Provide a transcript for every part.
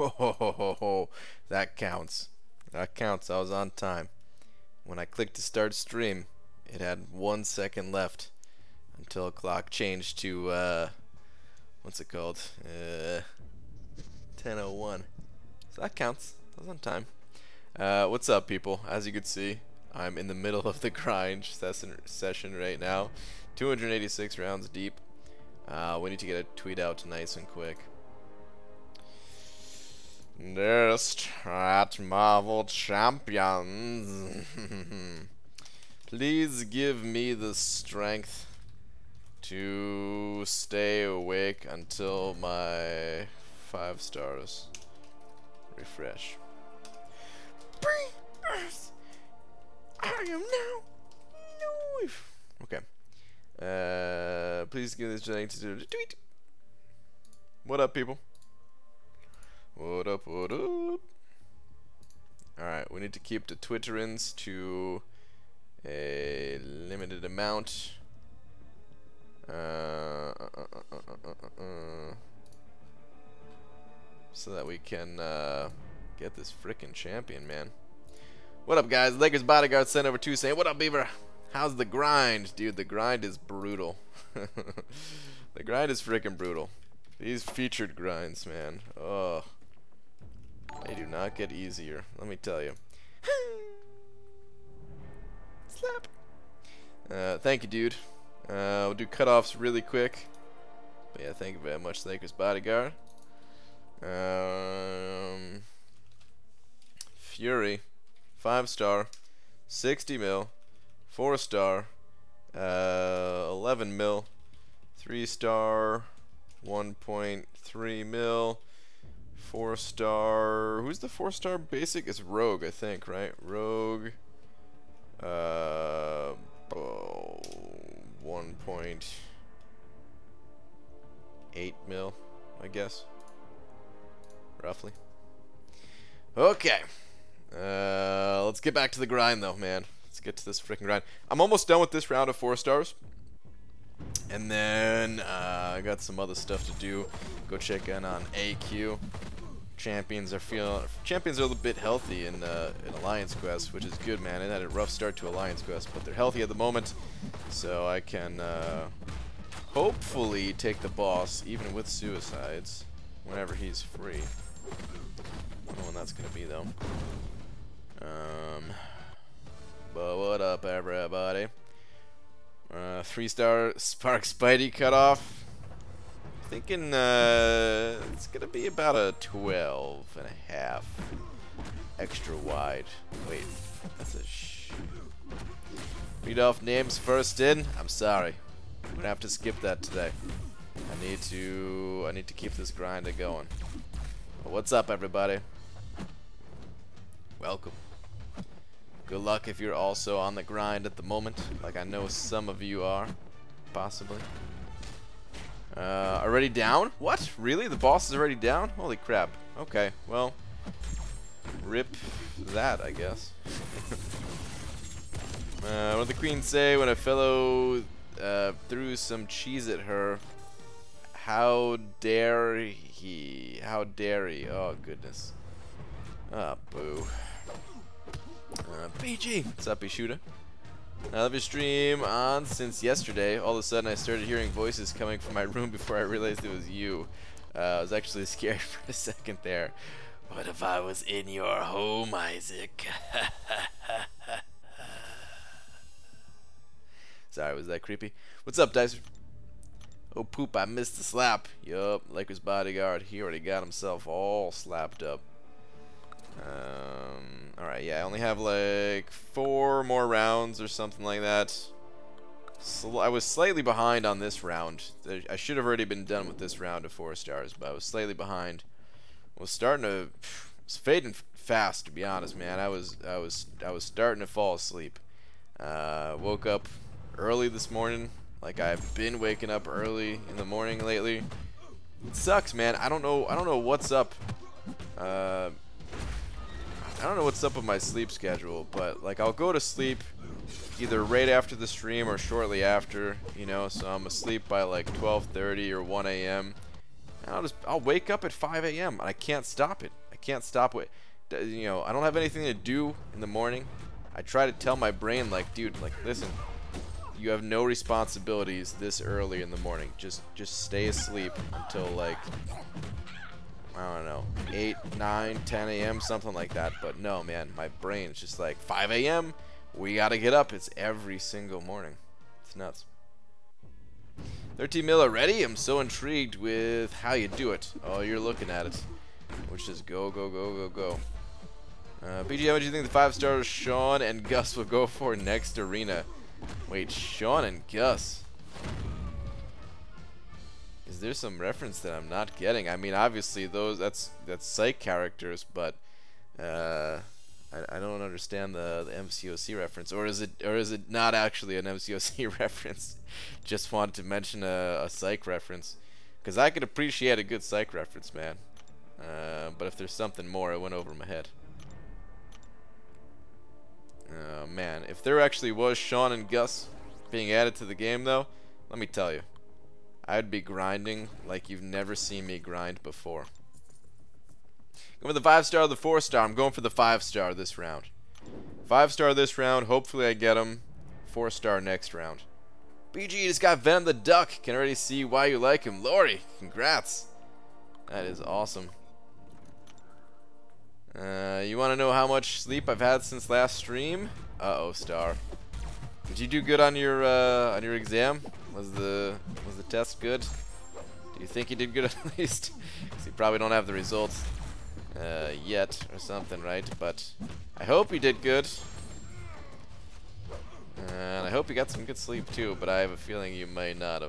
Oh, that counts. That counts. I was on time. When I clicked to start stream, it had 1 second left until the clock changed to what's it called? 10:01. So that counts. I was on time. What's up, people? As you can see, I'm in the middle of the grind session right now. 286 rounds deep. We need to get a tweet out nice and quick. Just at Marvel Champions. Please give me the strength to stay awake until my 5 stars refresh. I am now live. Okay. Please give this strength to tweet. What up, people? What up, what up? Alright, we need to keep the Twitterins to a limited amount. So that we can get this frickin' champion, man. What up, guys? Lakers Bodyguard sent over 2 saying, what up, Beaver? How's the grind? Dude, the grind is brutal. The grind is frickin' brutal. These featured grinds, man. Oh. They do not get easier, let me tell you. Slap. Thank you, dude. We'll do cutoffs really quick. But yeah, thank you very much, Lakers Bodyguard. Fury, 5-star, 60 mil, 4-star, 11 mil, 3-star, 1.3 mil, 4-star. Who's the 4-star basic? It's Rogue, I think, right? Rogue. 1.8 mil, I guess. Roughly. Okay. Let's get back to the grind, though, man. Let's get to this freaking grind. I'm almost done with this round of 4 stars. And then I got some other stuff to do. Go check in on AQ. Champions are a little bit healthy in Alliance Quest, which is good, man. It had a rough start to Alliance Quest, but they're healthy at the moment, so I can hopefully take the boss, even with suicides, whenever he's free. I don't know when that's gonna be, though. But what up, everybody? 3-star Spark Spidey cutoff. Thinking it's gonna be about a 12.5 extra wide. Wait, that's a read off names first in. I'm sorry, I'm gonna have to skip that today. I need to keep this grind going. But what's up, everybody? Welcome. Good luck if you're also on the grind at the moment, like I know some of you are, possibly. Already down? What? Really? The boss is already down? Holy crap. Okay, well, rip that, I guess. What did the queen say when a fellow threw some cheese at her? How dare he? How dare he? Oh, goodness. Ah, boo. PG! What's up, Ishuda? I love your stream on since yesterday. All of a sudden I started hearing voices coming from my room before I realized it was you. I was actually scared for a second there. What if I was in your home, Isaac? Sorry, was that creepy? What's up, Dicer? Oh poop, I missed the slap. Yup, Lakers Bodyguard, he already got himself all slapped up. Alright, yeah, I only have like 4 more rounds or something like that. I was slightly behind on this round. I should have already been done with this round of 4 stars, but I was slightly behind. I was starting to, it was fading fast, to be honest, man. I was starting to fall asleep. Woke up early this morning, like I've been waking up early in the morning lately. It sucks, man. I don't know what's up. I don't know what's up with my sleep schedule, but like I'll go to sleep either right after the stream or shortly after, you know, so I'm asleep by like 12:30 or 1 a.m. And I'll wake up at 5 a.m. and I can't stop it. I can't stop it. You know, I don't have anything to do in the morning. I try to tell my brain, like, dude, like, listen, you have no responsibilities this early in the morning. Just stay asleep until, like, I don't know, 8, 9, 10 a.m., something like that. But no, man, my brain's just like, 5 a.m., we gotta get up. It's every single morning. It's nuts. 13 mil already? I'm so intrigued with how you do it. Oh, you're looking at it. Which is go, go, go, go, go. BG, how much do you think the 5-stars Sean and Gus will go for next arena? Wait, Sean and Gus. Is there some reference that I'm not getting? I mean, obviously that's psych characters, but I don't understand the MCOC reference, or is it not actually an MCOC reference? Just wanted to mention a psych reference, because I could appreciate a good psych reference, man. But if there's something more, it went over my head. Oh man, if there actually was Sean and Gus being added to the game, though, let me tell you, I'd be grinding like you've never seen me grind before. Going for the 5-star or the 4-star? I'm going for the 5-star this round. 5-star this round. Hopefully I get him. 4-star next round. BG just got Venom the Duck. Can already see why you like him. Lori, congrats. That is awesome. You want to know how much sleep I've had since last stream? Uh-oh, Star. Did you do good on your exam? Was the test good? Do you think you did good at least? Because you probably don't have the results yet or something, right? But I hope you did good. And I hope you got some good sleep too, but I have a feeling you might not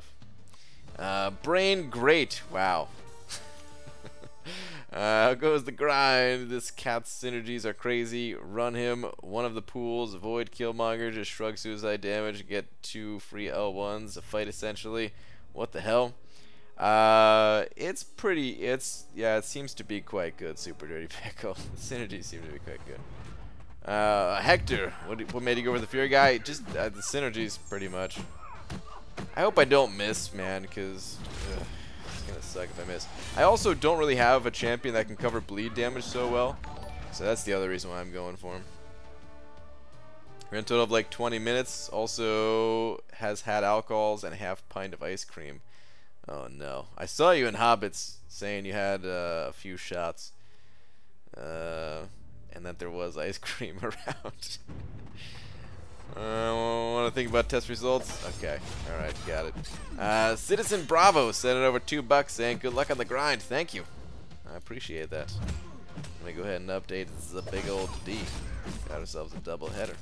have. Brain great. Wow. How goes the grind? This cat's synergies are crazy. Run him one of the pools. Avoid Killmonger. Just shrug suicide damage. Get 2 free L1s. A fight essentially. What the hell? It's pretty. Yeah. It seems to be quite good. Super Dirty Pickle. The synergies seem to be quite good. Hector, what made you go for the Fury guy? Just the synergies, pretty much. I hope I don't miss, man, because it's gonna suck if I miss. I also don't really have a champion that can cover bleed damage so well, so that's the other reason why I'm going for him. We're in a total of like 20 minutes. Also has had alcohols and a half pint of ice cream. Oh no! I saw you in Hobbits saying you had a few shots. And that there was ice cream around. Want to think about test results? Okay, alright, got it. Citizen Bravo sent it over $2 saying good luck on the grind. Thank you. I appreciate that. Let me go ahead and update. This is a big old D. Got ourselves a double header.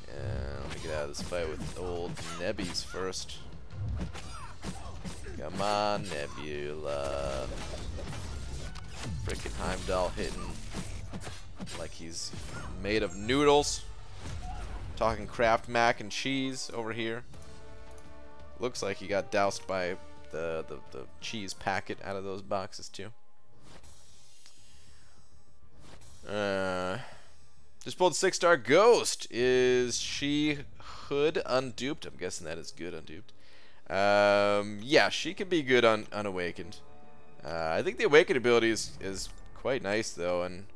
And let me get out of this fight with old Nebbies first. Come on, Nebula. Frickin' Heimdall hitting like he's made of noodles. Talking Kraft mac and cheese over here. Looks like he got doused by the cheese packet out of those boxes too. Just pulled 6-star Ghost. Is she Hood unduped? I'm guessing that is good unduped. Yeah, she can be good on Unawakened. I think the Awakened ability is quite nice though, and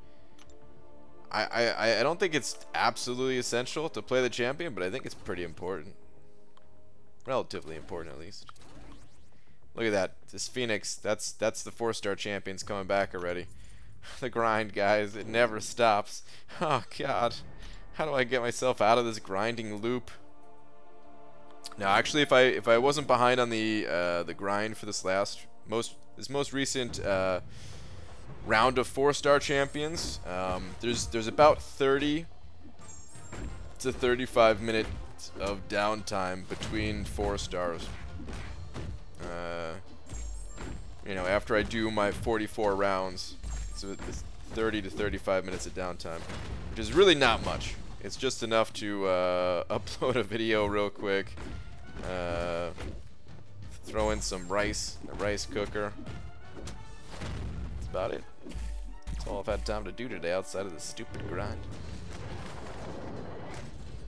I don't think it's absolutely essential to play the champion, but I think it's pretty important. Relatively important, at least. Look at that. This Phoenix, that's the 4-star champion's coming back already. The grind, guys, it never stops. Oh god. How do I get myself out of this grinding loop? Now, actually, if I wasn't behind on the grind for this most recent round of 4-star champions, there's about 30 to 35 minutes of downtime between 4 stars. You know, after I do my 44 rounds, so it's 30 to 35 minutes of downtime, which is really not much. It's just enough to upload a video real quick, throw in some rice, a rice cooker. That's about it. That's all I've had time to do today outside of this stupid grind.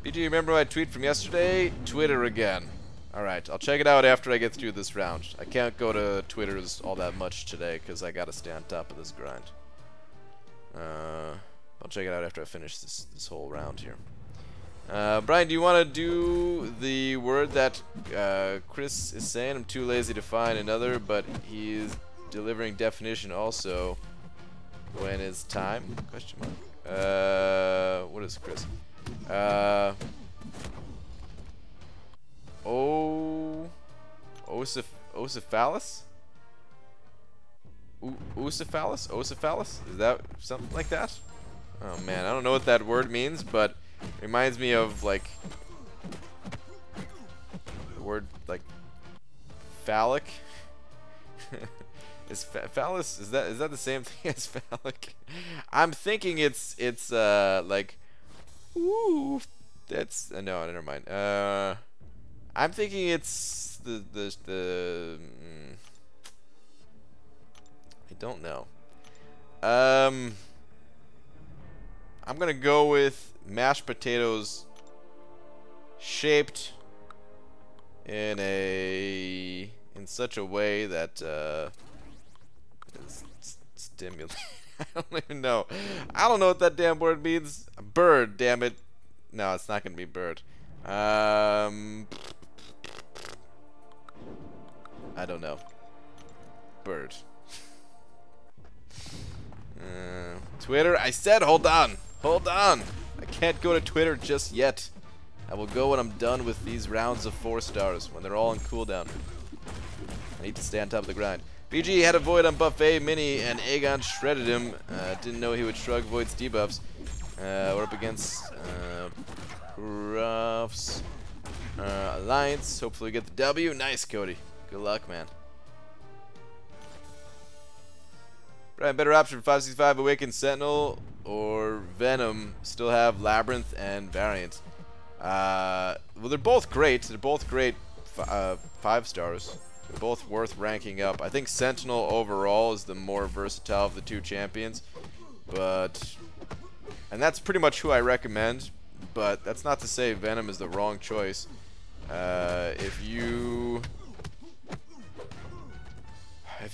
BG, remember my tweet from yesterday? Twitter again. Alright, I'll check it out after I get through this round. I can't go to Twitter's all that much today because I gotta stay on top of this grind. I'll check it out after I finish this whole round here. Brian, do you want to do the word that Chris is saying? I'm too lazy to find another, but he's delivering definition also when it's time? Question mark. What is Chris? Ocephalus? Ocephalus? Ocephalus? Is that something like that? Oh man, I don't know what that word means, but it reminds me of like the word like phallic. Is phallus, is that the same thing as phallic? I'm thinking it's like, ooh, that's no, never mind. I'm thinking it's the I don't know. I'm gonna go with mashed potatoes shaped in such a way that stimulate. I don't even know. I don't know what that damn word means. Bird, damn it. No, it's not gonna be bird. I don't know. Bird. Twitter. I said hold on. Hold on. I can't go to Twitter just yet. I will go when I'm done with these rounds of 4 stars, when they're all on cooldown. I need to stay on top of the grind. BG had a Void on Buffet Mini, and Aegon shredded him. Didn't know he would shrug Void's debuffs. We're up against Ruff's Alliance. Hopefully we get the W. Nice, Cody. Good luck, man. Right, better option for 565, Awakened Sentinel or Venom. Still have Labyrinth and Variant. Well, they're both great. They're both great 5 stars. They're both worth ranking up. I think Sentinel overall is the more versatile of the 2 champions. And that's pretty much who I recommend. But that's not to say Venom is the wrong choice. If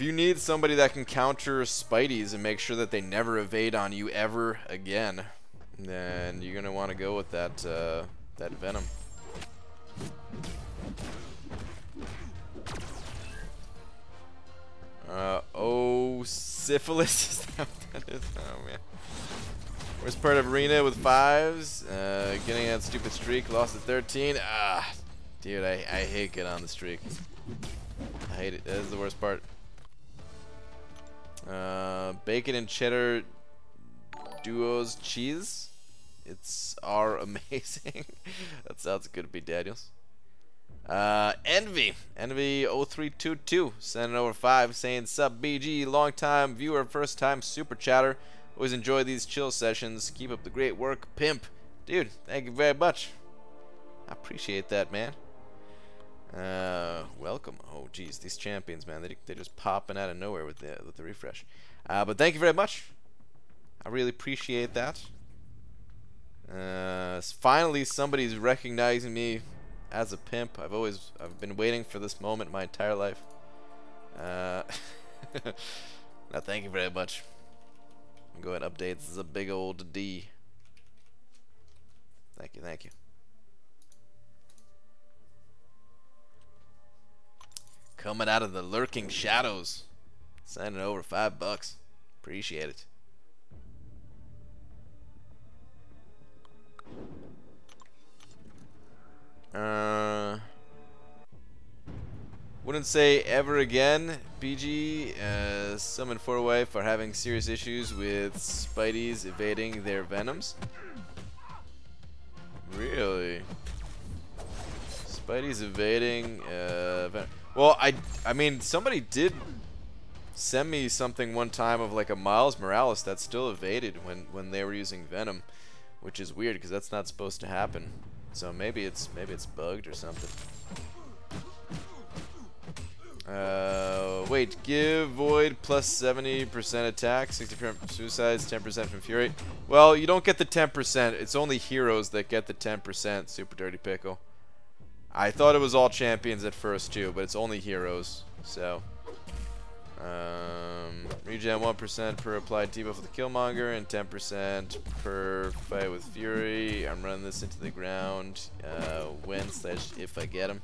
you need somebody that can counter Spideys and make sure that they never evade on you ever again, then you're gonna want to go with that Venom. Oh, syphilis. Is that what that is? Oh man. Worst part of arena with 5s. Getting that stupid streak. Lost at 13. Ah, dude, I hate getting on the streak. I hate it. That is the worst part. Bacon and cheddar duos cheese. Are amazing. That sounds good to be Daniels. Envy 0322 sending over 5 saying sub BG, long time viewer, first time super chatter. Always enjoy these chill sessions. Keep up the great work, pimp. Dude, thank you very much. I appreciate that, man. Welcome. Oh geez, these champions, man, they're just popping out of nowhere with the refresh. But thank you very much. I really appreciate that. Finally somebody's recognizing me as a pimp. I've been waiting for this moment my entire life. Now thank you very much. Go ahead and update. This is a big old D. Thank you, thank you. Coming out of the lurking shadows. Sending over $5. Appreciate it. Wouldn't say ever again. BG summoned 4-way for having serious issues with Spideys evading their Venoms. Really? Spidey's evading Venom. Well, I mean, somebody did send me something one time of like a Miles Morales that still evaded when they were using Venom, which is weird because that's not supposed to happen. So maybe it's bugged or something. Wait, give Void plus 70% attack, 60% suicides, 10% from Fury. Well, you don't get the 10%. It's only heroes that get the 10%, Super Dirty Pickle. I thought it was all champions at first too, but it's only heroes. So, regen 1% per applied debuff with the Killmonger and 10% per fight with Fury. I'm running this into the ground when/if I get him.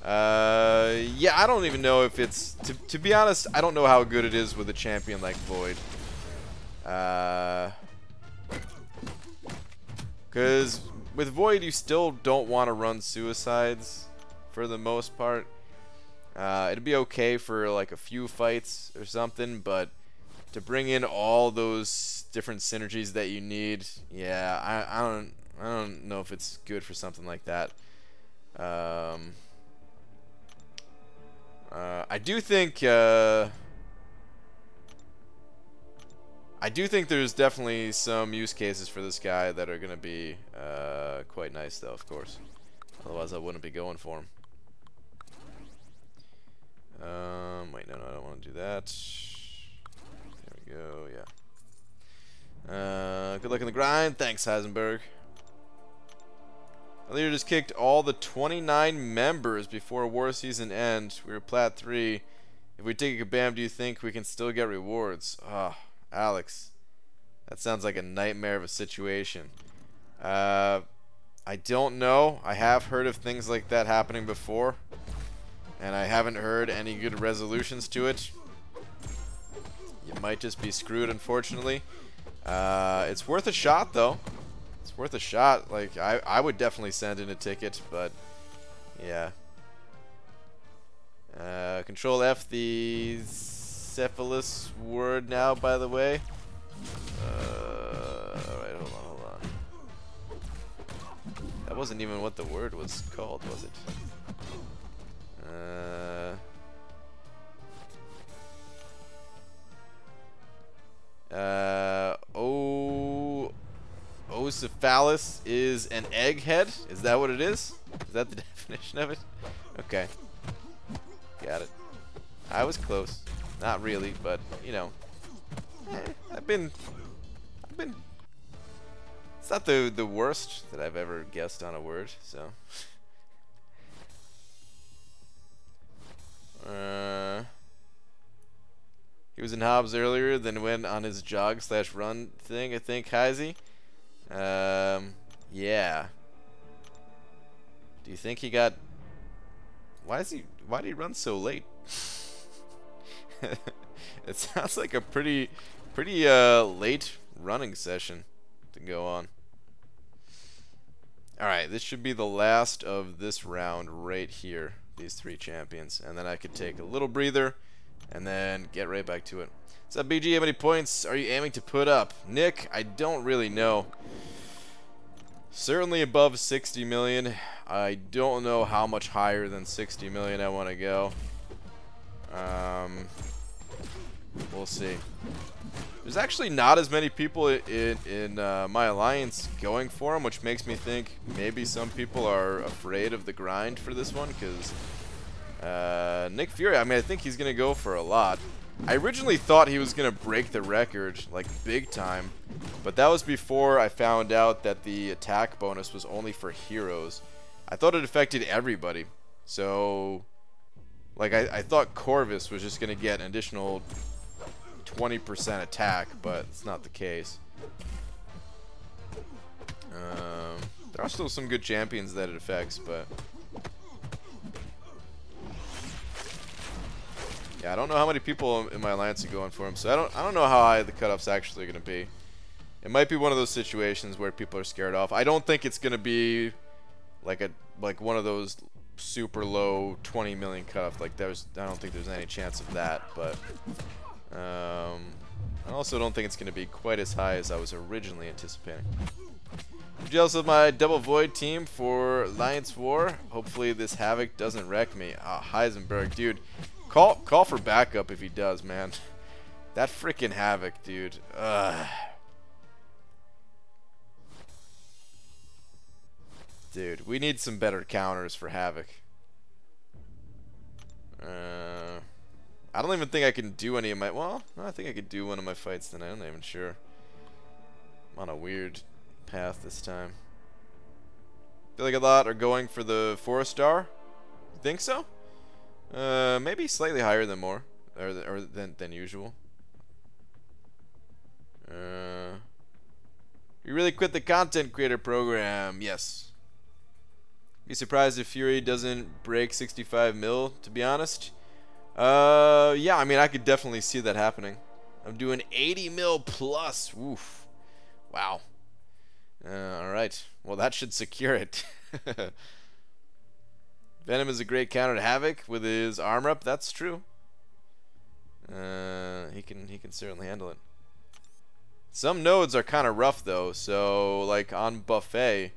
Yeah, I don't even know if it's, to be honest, I don't know how good it is with a champion like Void. Because with Void, you still don't want to run suicides for the most part. It'd be okay for like a few fights or something, but to bring in all those different synergies that you need, yeah, I don't know if it's good for something like that. I do think there's definitely some use cases for this guy that are gonna be quite nice, though, of course. Otherwise, I wouldn't be going for him. Wait, no, I don't want to do that. There we go. Yeah. Good luck in the grind. Thanks, Heisenberg. The leader just kicked all the 29 members before war season end. We were plat 3. If we take a Kabam, do you think we can still get rewards? Ah, Alex, that sounds like a nightmare of a situation. I don't know. I have heard of things like that happening before, and I haven't heard any good resolutions to it. You might just be screwed, unfortunately. It's worth a shot, though. It's worth a shot. Like, I would definitely send in a ticket, but yeah. Control F the Cephalus word now, by the way. Alright, hold on. That wasn't even what the word was called, was it? Ocephalus is an egghead? Is that what it is? Is that the definition of it? Okay. Got it. I was close. Not really, but, you know. I've been... It's not the worst that I've ever guessed on a word, so... He was in Hobbs earlier, then went on his jog/run thing, I think, Heisey. Yeah. Do you think he got... Why did he run so late? It sounds like a pretty late running session to go on. Alright, this should be the last of this round right here. These 3 champions. And then I could take a little breather and then get right back to it. What's up, BG? How many points are you aiming to put up? Nick, I don't really know. Certainly above 60 million. I don't know how much higher than 60 million I want to go. We'll see. There's actually not as many people in my alliance going for him, which makes me think maybe some people are afraid of the grind for this one, because Nick Fury, I mean, I think he's going to go for a lot. I originally thought he was going to break the record, like, big time, but that was before I found out that the attack bonus was only for heroes. I thought it affected everybody, so, like, I thought Corvus was just going to get an additional 20% attack, but it's not the case. There are still some good champions that it affects, but yeah, I don't know how many people in my alliance are going for him, so I don't know how high the cutoff's actually going to be. It might be one of those situations where people are scared off. I don't think it's going to be like one of those super low 20 million cutoff. Like, I don't think there's any chance of that, but I also don't think it's going to be quite as high as I was originally anticipating. I'm jealous of my double void team for Alliance War. Hopefully this Havoc doesn't wreck me. Ah, Heisenberg, dude. Call for backup if he does, man. That freaking Havoc, dude. Ugh. Dude, we need some better counters for Havoc. I don't even think I can do any of my... Well, no, I think I could do one of my fights tonight. I'm not even sure. I'm on a weird path this time. feel like a lot are going for the 4-star. You think so? Maybe slightly higher than more, or than usual. You really quit the content creator program? Yes. Be surprised if Fury doesn't break 65 mil, to be honest. Yeah, I mean, I could definitely see that happening. I'm doing 80 mil plus. Oof. Wow. Alright. Well, that should secure it. Venom is a great counter to Havoc with his armor up. That's true. He can certainly handle it. Some nodes are kind of rough though, so like on Buffet,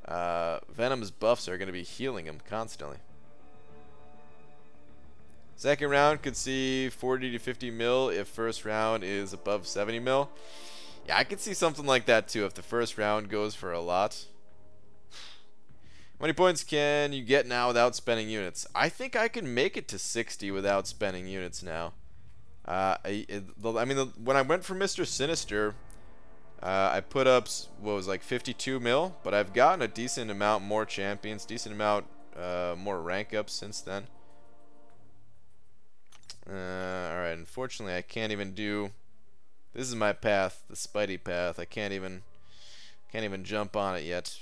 Venom's buffs are going to be healing him constantly. Second round could see 40 to 50 mil if first round is above 70 mil. Yeah, I could see something like that too if the first round goes for a lot. How many points can you get now without spending units? I think I can make it to 60 without spending units now. I mean, when I went for Mr. Sinister, I put up, what was like 52 mil, but I've gotten a decent amount more champions, decent amount more rank ups since then. Alright, unfortunately I can't even do, this is my path, the Spidey path. I can't even jump on it yet.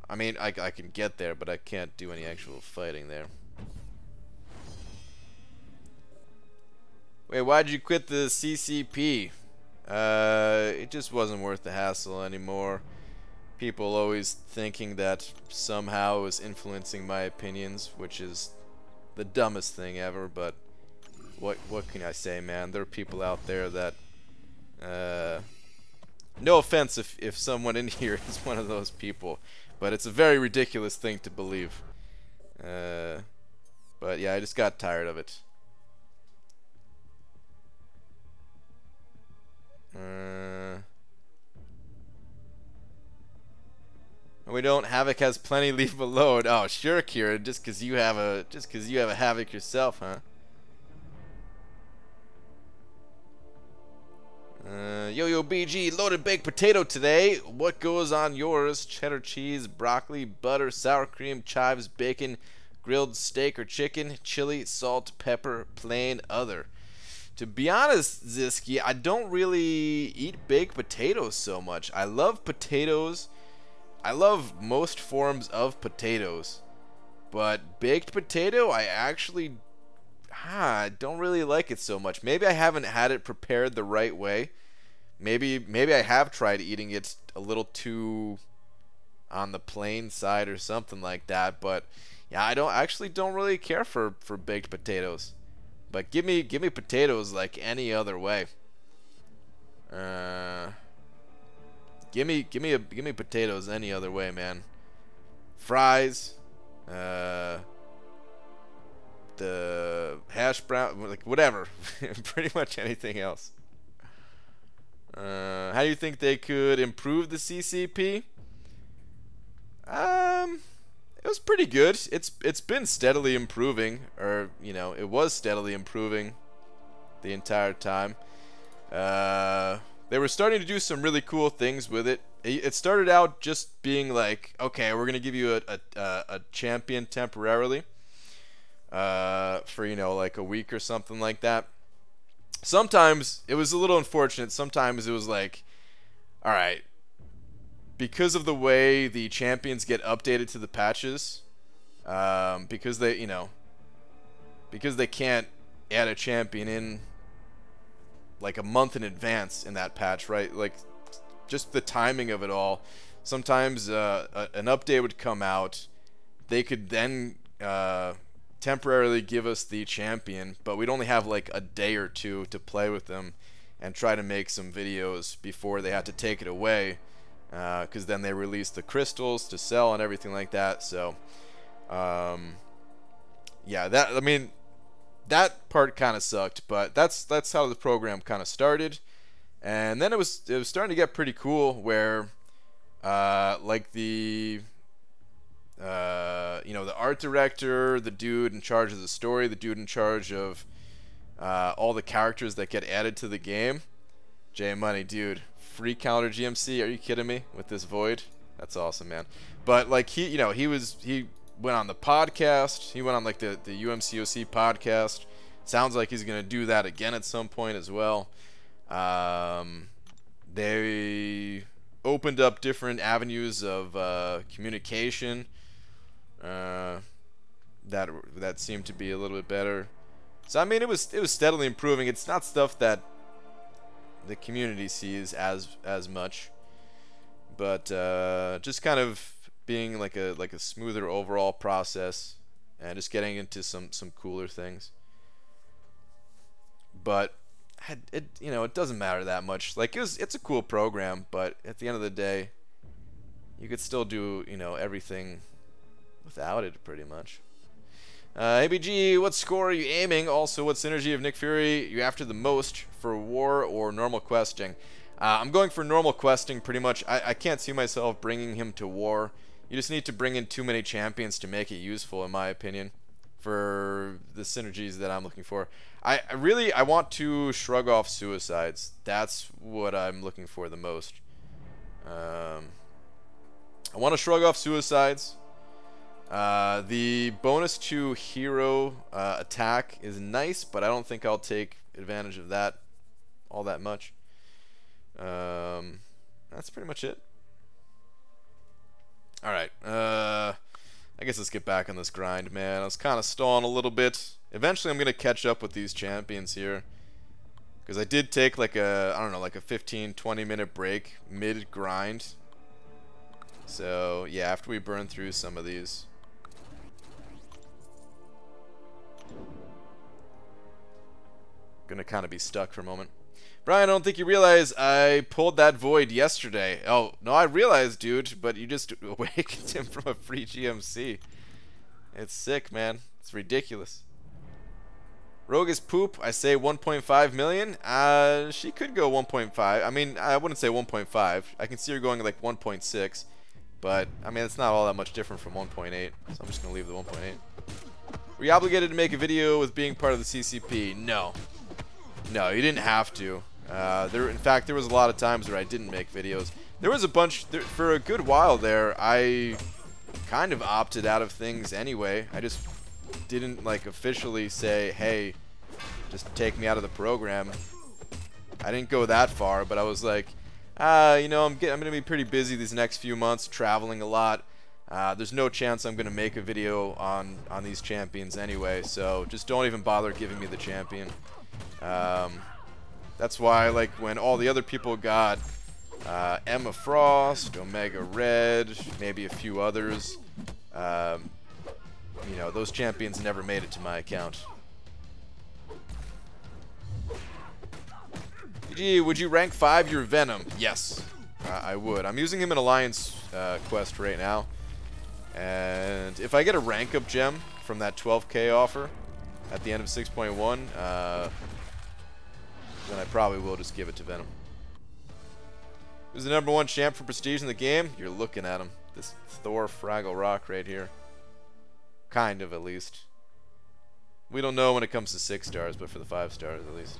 I mean, I can get there, but I can't do any actual fighting there. Wait, why'd you quit the CCP? It just wasn't worth the hassle anymore. People always thinking that somehow it was influencing my opinions, which is the dumbest thing ever, but what can I say, man? There are people out there that no offense if someone in here is one of those people, but it's a very ridiculous thing to believe. But yeah, I just got tired of it. We don't. Havoc has plenty. Leave alone. Oh, sure, Kira. Just because you have a Havoc yourself, huh? Yo BG, loaded baked potato today. What goes on yours? Cheddar cheese, broccoli, butter, sour cream, chives, bacon, grilled steak or chicken, chili, salt, pepper, plain, other. To be honest, Ziski, I don't really eat baked potatoes so much. I love potatoes. I love most forms of potatoes. But baked potato, I actually don't really like it so much. Maybe I haven't had it prepared the right way. Maybe I have tried eating it a little too on the plain side or something like that. But yeah, I don't really care for baked potatoes. But give me potatoes like any other way. Give me potatoes any other way, man. Fries, the hash brown, like whatever. Pretty much anything else. How do you think they could improve the CCP? It was pretty good. It's been steadily improving, or you know, it was steadily improving the entire time. They were starting to do some really cool things with it. It started out just being like, okay, we're gonna give you a champion temporarily, for you know, like a week or something like that. Sometimes it was a little unfortunate. Sometimes it was like, all right, because of the way the champions get updated to the patches, because they, you know, because they can't add a champion in like a month in advance in that patch, right? Like just the timing of it all. Sometimes an update would come out. They could then temporarily give us the champion, but we'd only have like a day or two to play with them and try to make some videos before they had to take it away, because then they released the crystals to sell and everything like that. So yeah, that, I mean, that part kind of sucked, but that's how the program kind of started. And then it was starting to get pretty cool, where like the you know, the art director, the dude in charge of the story, the dude in charge of all the characters that get added to the game. J Money, dude, free counter GMC? Are you kidding me with this void? That's awesome, man. But like he went on the podcast. He went on like the UMCOC podcast. Sounds like he's gonna do that again at some point as well. They opened up different avenues of communication that seemed to be a little bit better. So I mean, it was steadily improving. It's not stuff that the community sees as much, but just kind of being like a smoother overall process and just getting into some cooler things. But it doesn't matter that much. Like it's a cool program, but at the end of the day, you could still do everything without it pretty much. ABG, what score are you aiming? Also, what synergy of Nick Fury you after the most for war or normal questing? I'm going for normal questing pretty much. I can't see myself bringing him to war. You just need to bring in too many champions to make it useful, in my opinion, for the synergies that I'm looking for. I want to shrug off suicides. That's what I'm looking for the most. I want to shrug off suicides. The bonus to hero attack is nice, but I don't think I'll take advantage of that all that much. That's pretty much it. Alright, I guess let's get back on this grind, man. I was kind of stalling a little bit. Eventually I'm going to catch up with these champions here, because I did take like a 15-20 minute break mid-grind. So yeah, after we burn through some of these. Gonna kind of be stuck for a moment. Brian, I don't think you realize I pulled that void yesterday. Oh, no, I realized, dude, but you just awakened him from a free GMC. It's sick, man. It's ridiculous. Rogue is poop. I say 1.5 million. She could go 1.5. I mean, I wouldn't say 1.5. I can see her going like 1.6. But, I mean, it's not all that much different from 1.8. So I'm just going to leave the 1.8. Were you obligated to make a video with being part of the CCP? No. No, you didn't have to. In fact, there was a lot of times where I didn't make videos. There was a bunch, for a good while there, I kind of opted out of things anyway. I just didn't, like, officially say, hey, just take me out of the program. I didn't go that far, but I was like, I'm going to be pretty busy these next few months, traveling a lot. There's no chance I'm going to make a video on these champions anyway, so just don't even bother giving me the champion. That's why, like, when all the other people got Emma Frost, Omega Red, maybe a few others, those champions never made it to my account. GG, would you rank 5 your Venom? Yes, I would. I'm using him in Alliance quest right now. And if I get a rank up gem from that 12k offer at the end of 6.1, then I probably will just give it to Venom. Who's the #1 champ for prestige in the game? You're looking at him. This Thor Fraggle Rock right here. Kind of, at least. We don't know when it comes to 6 stars, but for the 5 stars at least.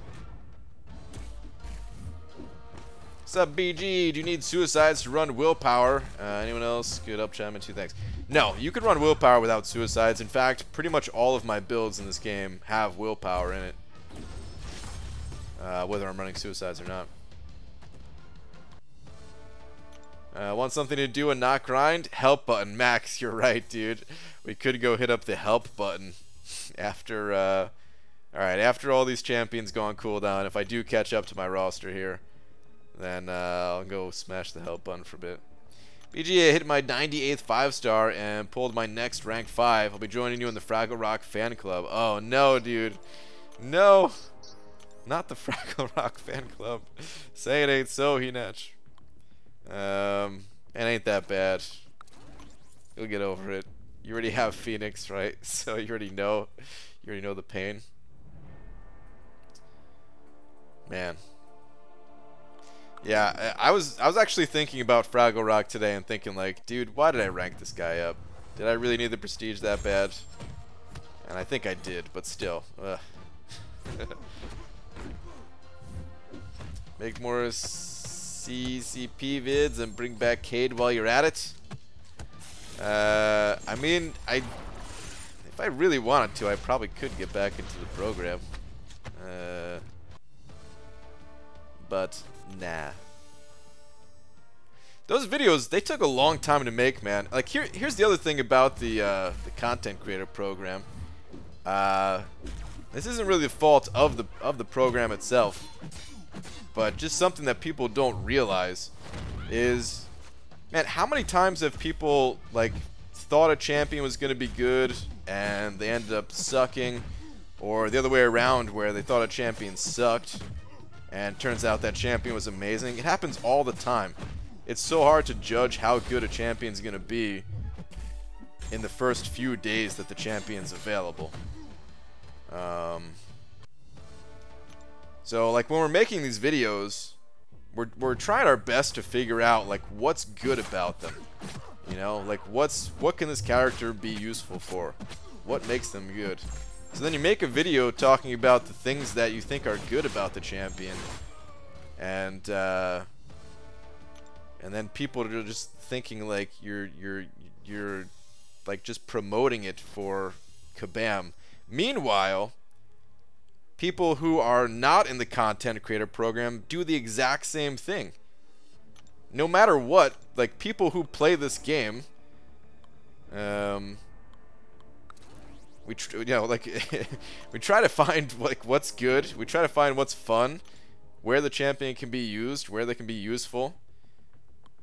What's up, BG? Do you need suicides to run willpower? Anyone else? Good up, chime in 2 thanks. No, you could run willpower without suicides. In fact, pretty much all of my builds in this game have willpower in it. Whether I'm running suicides or not. Want something to do and not grind? Help button. Max, you're right, dude. We could go hit up the help button after, alright, after all these champions go on cooldown. If I do catch up to my roster here, then I'll go smash the help button for a bit. BGA hit my 98th 5-star and pulled my next rank 5. I'll be joining you in the Fraggle Rock fan club. Oh, no, dude. No. Not the Fraggle Rock fan club. Say it ain't so, Hinach. It ain't that bad. You'll get over it. You already have Phoenix, right? So you already know. You already know the pain. Man. Yeah, I was actually thinking about Fraggle Rock today and thinking like, dude, why did I rank this guy up? Did I really need the prestige that bad? And I think I did, but still. Make more CCP vids and bring back Cade while you're at it. I mean, if I really wanted to, I probably could get back into the program. But nah. Those videos, they took a long time to make, man. Like here's the other thing about the content creator program. This isn't really the fault of the program itself, but just something that people don't realize is, man, how many times have people like thought a champion was gonna be good and they ended up sucking, or the other way around where they thought a champion sucked and turns out that champion was amazing. It happens all the time. It's so hard to judge how good a champion's gonna be in the first few days that the champion's available. So like when we're making these videos, we're trying our best to figure out like what's good about them. You know, like what can this character be useful for? What makes them good? So then you make a video talking about the things that you think are good about the champion, and then people are just thinking like you're like just promoting it for Kabam. Meanwhile, people who are not in the content creator program do the exact same thing. No matter what, like people who play this game, we try to find like what's good. We try to find what's fun, where the champion can be used, where they can be useful.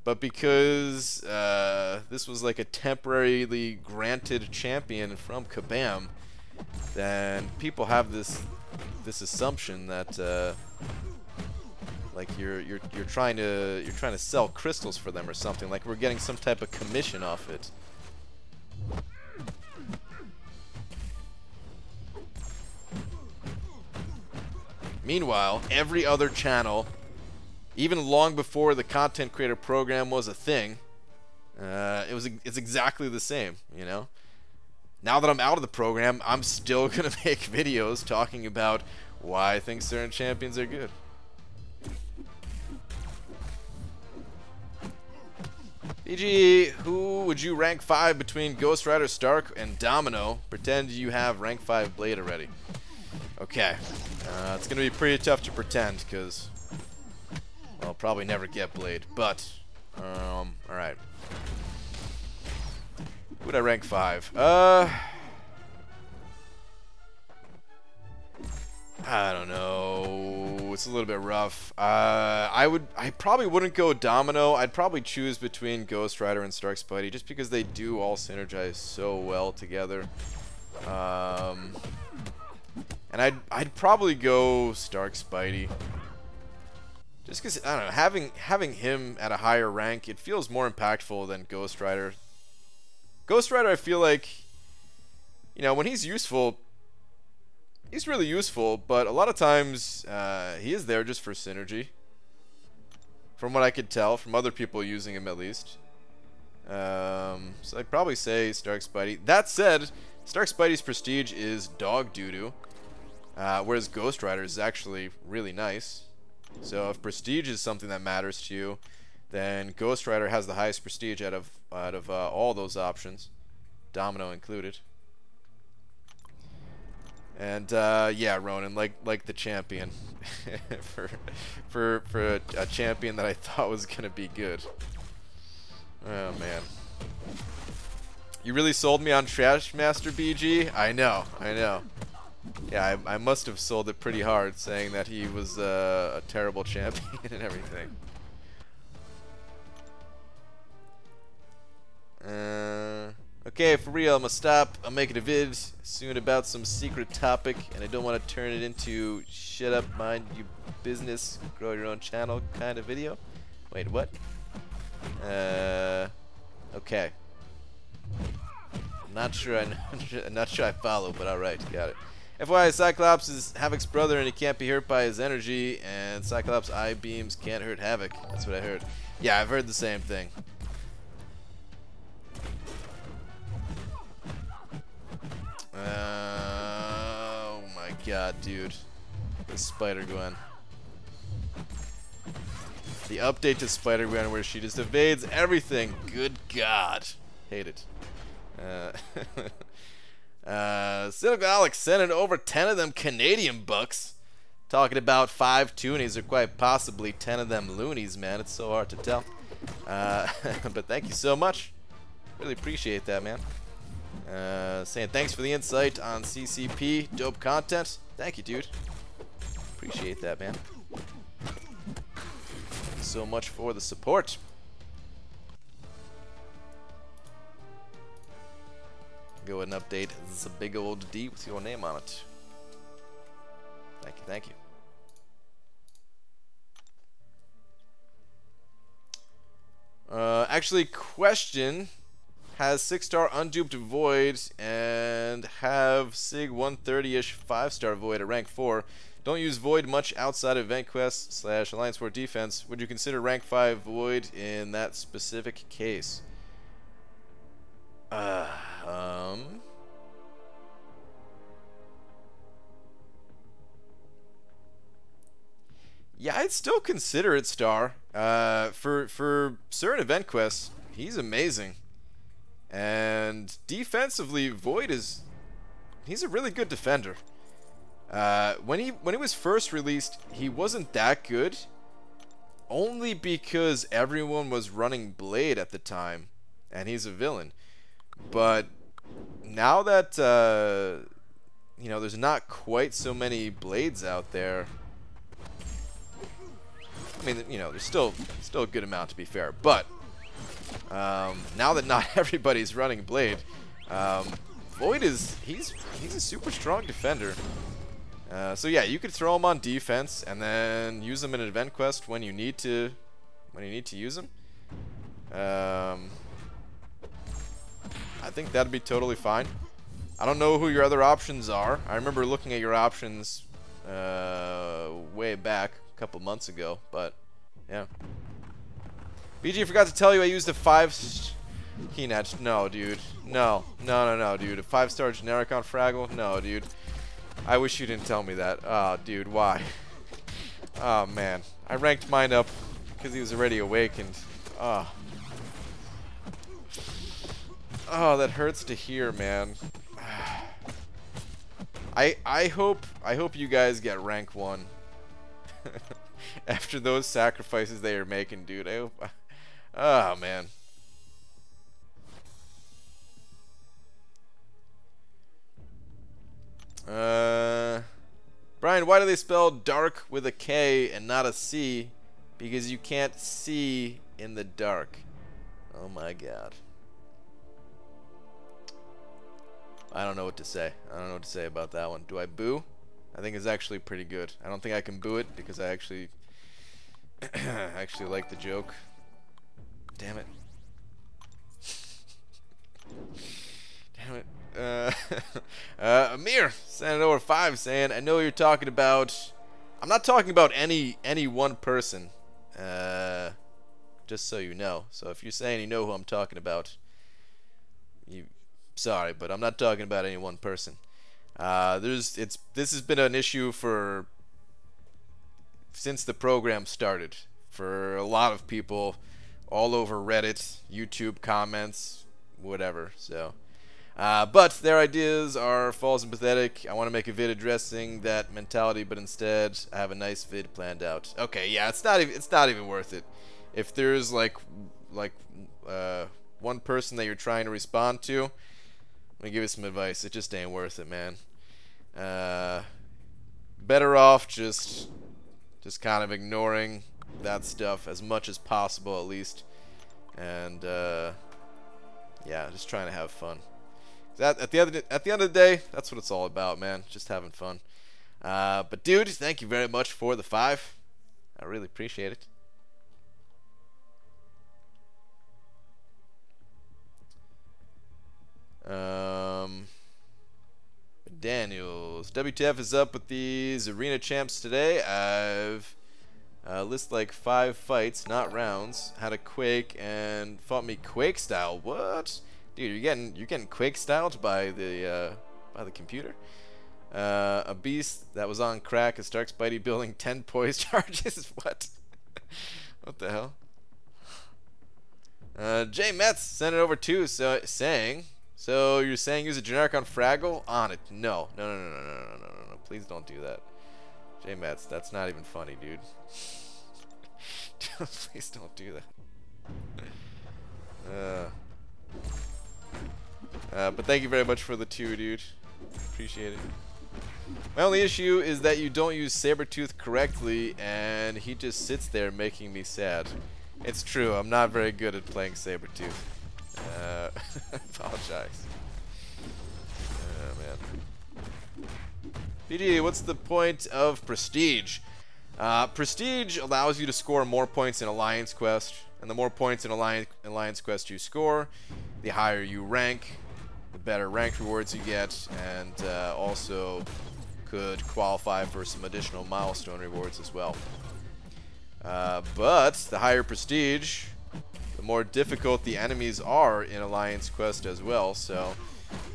But because this was like a temporarily granted champion from Kabam, then people have this assumption that like you're trying to sell crystals for them or something, like we're getting some type of commission off it. Meanwhile, every other channel, even long before the content creator program was a thing, it's exactly the same, you know? Now that I'm out of the program, I'm still gonna make videos talking about why I think certain champions are good. BG, who would you rank 5 between Ghost Rider, Stark, and Domino? Pretend you have rank 5 Blade already. Okay, it's gonna be pretty tough to pretend, because I'll probably never get Blade, but, alright. Who would I rank 5? I don't know. It's a little bit rough. I probably wouldn't go Domino. I'd probably choose between Ghost Rider and Stark Spidey, just because they do all synergize so well together. And I'd probably go Stark Spidey. Just because, I don't know, having him at a higher rank, it feels more impactful than Ghost Rider. Ghost Rider, I feel like, you know, when he's useful, he's really useful, but a lot of times he is there just for synergy. From what I could tell, from other people using him at least. So I'd probably say Stark Spidey. That said, Stark Spidey's prestige is dog doo-doo, whereas Ghost Rider is actually really nice. So if prestige is something that matters to you, then Ghost Rider has the highest prestige out of all those options, Domino included. And yeah, Ronan, like the champion, for a champion that I thought was gonna be good. Oh man, you really sold me on Trash Master BG. I know. Yeah, I must have sold it pretty hard, saying that he was a terrible champion and everything. Okay, for real, I'm gonna stop. I'm making a vid soon about some secret topic, and I don't want to turn it into shut up, mind you business, grow your own channel kind of video. Wait, what? Okay. I'm not sure I follow, but alright, got it. FYI, Cyclops is Havoc's brother and he can't be hurt by his energy, and Cyclops' eye beams can't hurt Havoc. That's what I heard. Yeah, I've heard the same thing. Oh my god, dude. The Spider-Gwen. The update to Spider-Gwen where she just evades everything. Good God. Hate it. Cynical Alex sending over 10 of them Canadian bucks. Talking about 5 toonies or quite possibly 10 of them loonies, man. It's so hard to tell. But thank you so much. Really appreciate that, man. Saying thanks for the insight on CCP. Dope content. Thank you, dude. Appreciate that, man. Thanks so much for the support. Go ahead and update the big old D with your name on it. Thank you, thank you. Actually, question: has 6-star unduped Void and have Sig 130-ish 5-star Void at rank 4. Don't use Void much outside of event quests / Alliance War defense. Would you consider rank 5 Void in that specific case? Yeah, I'd still consider it star. For certain event quests, he's amazing. And defensively, Void he's a really good defender. When he was first released, he wasn't that good, only because everyone was running Blade at the time, and he's a villain. But now that you know, there's not quite so many Blades out there. I mean, you know, there's still a good amount, to be fair, but now that not everybody's running Blade, Void he's a super strong defender. So yeah, you could throw him on defense and then use him in an event quest when you need to use him. I think that'd be totally fine. I don't know who your other options are. I remember looking at your options way back a couple months ago, but yeah. BG, forgot to tell you I used a 5 Keenedge. No, dude. No, dude. A 5-star generic on Fraggle? No, dude. I wish you didn't tell me that. Oh, dude, why? Oh, man. I ranked mine up because he was already awakened. Oh. Oh, that hurts to hear, man. I hope you guys get rank 1. After those sacrifices they are making, dude. I hope. Oh, man. Brian, why do they spell dark with a K and not a C? Because you can't see in the dark. Oh my god. I don't know what to say. I don't know what to say about that one. Do I boo? I think it's actually pretty good. I don't think I can boo it because I actually like the joke. Damn it. Damn it. Amir sending over 5 saying, I know you're talking about, I'm not talking about any one person, just so you know. So if you're saying you know who I'm talking about, sorry, but I'm not talking about any one person. This has been an issue since the program started for a lot of people all over Reddit, YouTube comments, whatever. So but their ideas are false and pathetic. I want to make a vid addressing that mentality, but instead I have a nice vid planned out. Okay, yeah, it's not even worth it. If there's like one person that you're trying to respond to, I'm gonna give you some advice. It just ain't worth it, man. Better off just kind of ignoring that stuff as much as possible, at least, and yeah, just trying to have fun. At the end of the day, that's what it's all about, man. Just having fun. But dude, thank you very much for the 5. I really appreciate it. Daniels, WTF is up with these arena champs today. I've list like 5 fights, not rounds. Had a Quake and fought me Quake style. What? Dude, you're getting Quake styled by the computer. A beast that was on crack. A Stark Spidey building 10 poise charges. What? What the hell? J Metz sent it over too, saying, so you're saying use a generic on Fraggle? On it. No. No, no, no, no, no, no, no, no, no. Please don't do that. J Metz, that's not even funny, dude. Please don't do that. But thank you very much for the 2, dude. Appreciate it. My only issue is that you don't use Sabretooth correctly, and he just sits there making me sad. It's true, I'm not very good at playing Sabretooth. Apologize. Oh, man. BG, what's the point of Prestige? Prestige allows you to score more points in Alliance Quest, and the more points in Alliance Quest you score, the higher you rank, the better rank rewards you get, and also could qualify for some additional milestone rewards as well. But the higher prestige, the more difficult the enemies are in Alliance Quest as well, so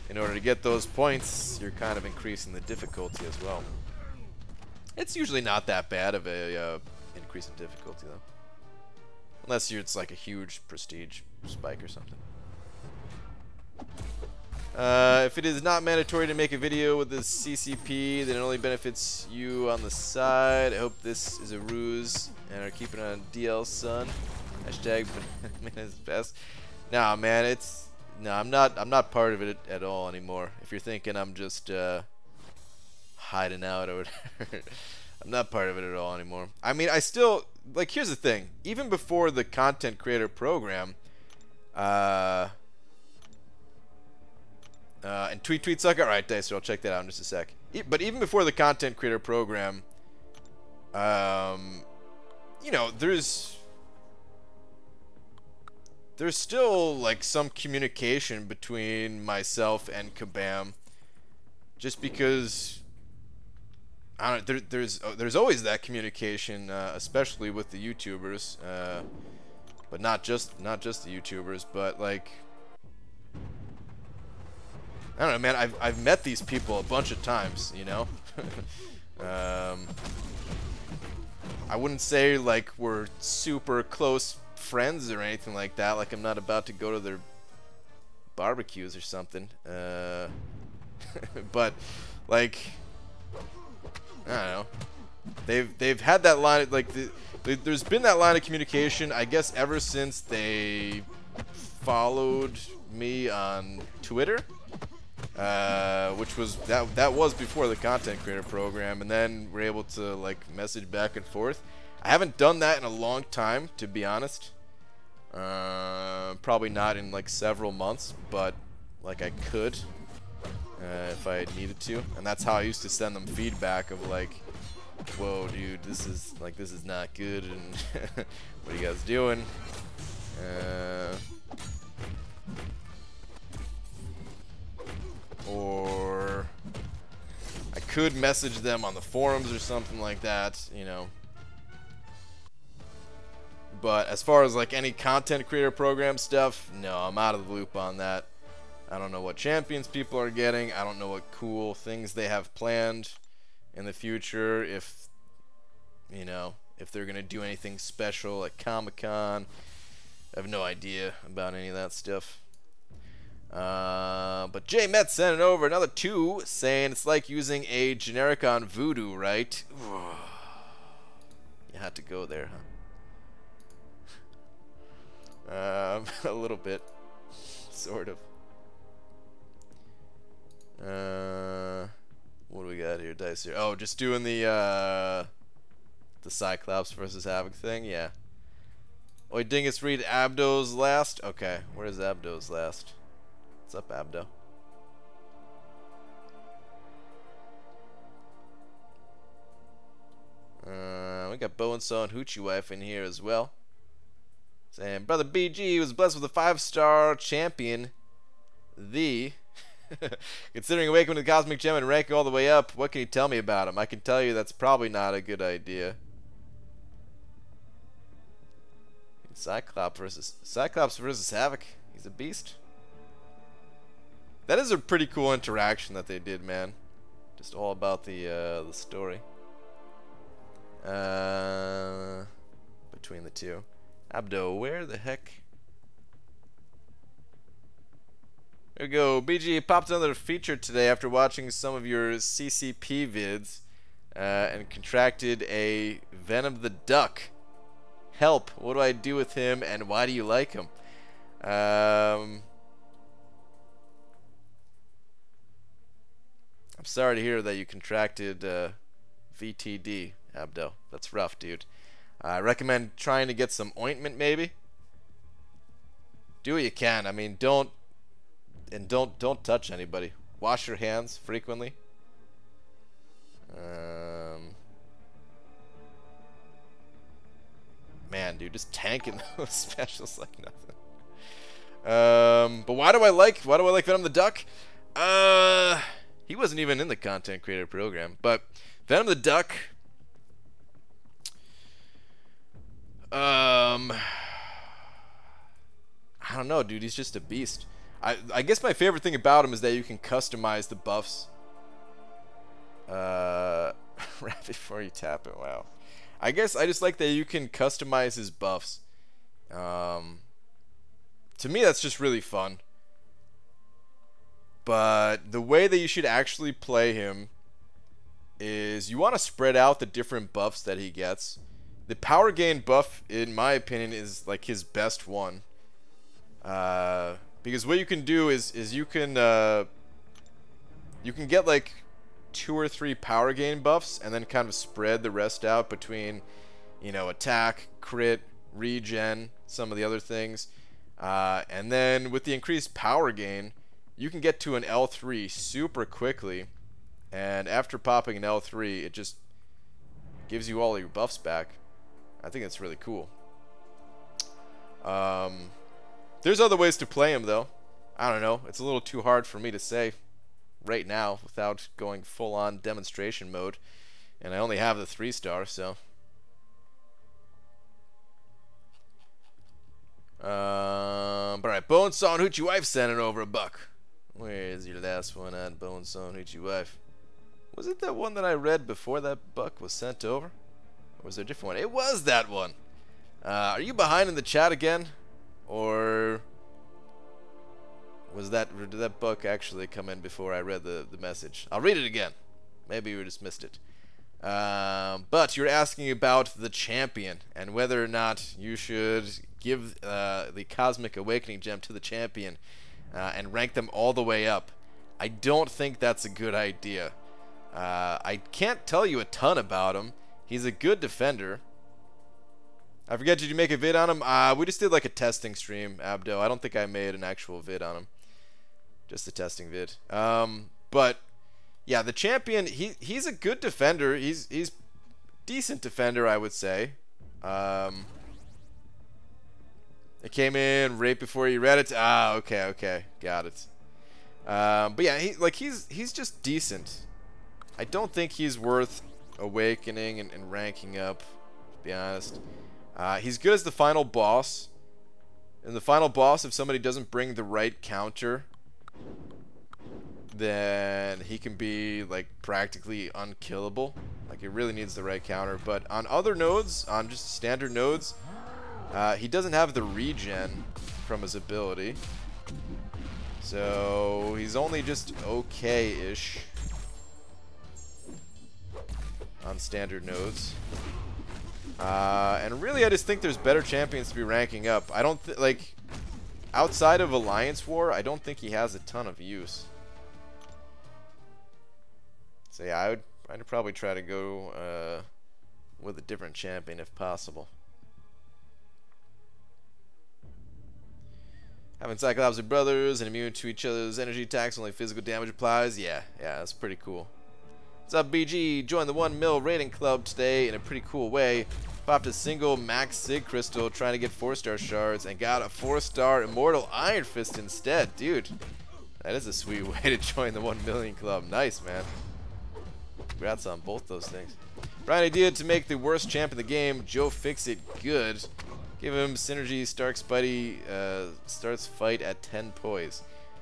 in order to get those points, you're kind of increasing the difficulty as well. It's usually not that bad of a increase in difficulty though. Unless it's like a huge prestige spike or something. If it is not mandatory to make a video with this CCP, then it only benefits you on the side. I hope this is a ruse and are keeping it on DL son. Hashtag Bananas best. Nah, man, it's I'm not part of it at all anymore. If you're thinking I'm just hiding out or whatever, I'm not part of it at all anymore. I mean, I still like. Here's the thing. Even before the content creator program, and tweet suck. Alright, Dicer, I'll check that out in just a sec. But even before the content creator program, you know, there's still like some communication between myself and Kabam, just because I don't. There's always that communication, especially with the YouTubers, but not just the YouTubers, but like. I don't know, man. I've met these people a bunch of times, you know. I wouldn't say like we're super close friends or anything like that. Like I'm not about to go to their barbecues or something. But like I don't know. They've had that line of, like there's been that line of communication, I guess, ever since they followed me on Twitter. Which was that was before the content creator program, and then we're able to like message back and forth. I haven't done that in a long time, to be honest. Probably not in like several months, but like I could if I needed to, and that's how I used to send them feedback of like, whoa, dude, this is not good, and what are you guys doing? Or I could message them on the forums or something like that, you know. But as far as like any content creator program stuff, no, I'm out of the loop on that. I don't know what champions people are getting. I don't know what cool things they have planned in the future. If, you know, if they're gonna do anything special at Comic-Con. I have no idea about any of that stuff. But J Met sent it over another 2, saying it's like using a generic on Voodoo, right? You had to go there, huh? A little bit, sort of. What do we got here, Dicer? Oh, just doing the Cyclops versus Havoc thing, yeah. Oi, Dingus, read Abdo's last. Okay, where's Abdo's last? What's up, Abdo? We got Bonesaw and Hoochie Wife in here as well. Saying, Brother BG was blessed with a 5-star champion. Considering Awakening with the Cosmic Gem and ranking all the way up, what can you tell me about him? I can tell you that's probably not a good idea. Cyclops versus Havoc. He's a beast. That is a pretty cool interaction that they did, man. Just all about the story between the two. Abdo, where the heck? There we go. BG popped another feature today after watching some of your CCP vids and contracted a Venom the Duck. Help. What do I do with him and why do you like him? I'm sorry to hear that you contracted VTD, Abdo. That's rough, dude. I recommend trying to get some ointment, maybe. Do what you can. I mean, don't touch anybody. Wash your hands frequently. Man, dude, just tanking those specials like nothing. But why do I like Venom the Duck? He wasn't even in the content creator program, but Venom the Duck. I don't know, dude. He's just a beast. I guess my favorite thing about him is that you can customize the buffs. Right before you tap it. Wow. I guess I just like that you can customize his buffs. To me, that's just really fun. But the way that you should actually play him is you want to spread out the different buffs that he gets. The power gain buff, in my opinion, is like his best one. Because what you can do is you can get like 2 or 3 power gain buffs and then kind of spread the rest out between, you know, attack, crit, regen, some of the other things. And then with the increased power gain, you can get to an L3 super quickly. And after popping an L3, it just gives you all your buffs back. I think that's really cool. There's other ways to play him, though. I don't know. It's a little too hard for me to say right now without going full-on demonstration mode. And I only have the 3-star, so... Alright, Bonesaw Hoochie Wife sending over $1. Where's your last one on Bonesaw Hoochie Wife? Was it that one that I read before that buck was sent over? Or was there a different one? It was that one! Are you behind in the chat again? Or was that, or did that book actually come in before I read the message? I'll read it again. Maybe you just missed it. But you're asking about the champion and whether or not you should give the Cosmic Awakening gem to the champion and rank them all the way up. I don't think that's a good idea. I can't tell you a ton about him. He's a good defender. I forget, did you make a vid on him? We just did like a testing stream, Abdo. I don't think I made an actual vid on him. Just a testing vid. But yeah, the champion, he's a good defender. He's decent defender, I would say. It came in right before you read it. Okay, got it. But yeah, he's just decent. I don't think he's worth awakening and ranking up, to be honest. He's good as the final boss. In the final boss, if somebody doesn't bring the right counter, then he can be like practically unkillable. Like, it really needs the right counter. But on other nodes, on just standard nodes, he doesn't have the regen from his ability. So he's only just okay-ish on standard nodes. And really, I just think there's better champions to be ranking up. I don't like, outside of Alliance War, I don't think he has a ton of use. So yeah, I'd probably try to go with a different champion if possible. Having Cyclops are brothers and immune to each other's energy attacks, only physical damage applies. Yeah, that's pretty cool. What's up, BG? Joined the 1 mil rating club today in a pretty cool way. Popped a single max Sig crystal trying to get 4-star shards and got a 4-star Immortal Iron Fist instead. Dude, that is a sweet way to join the 1 million club. Nice, man. Congrats on both those things. Brian idea to make the worst champ in the game, Joe Fixit, good. Give him synergy, Spidey starts fight at 10 poise.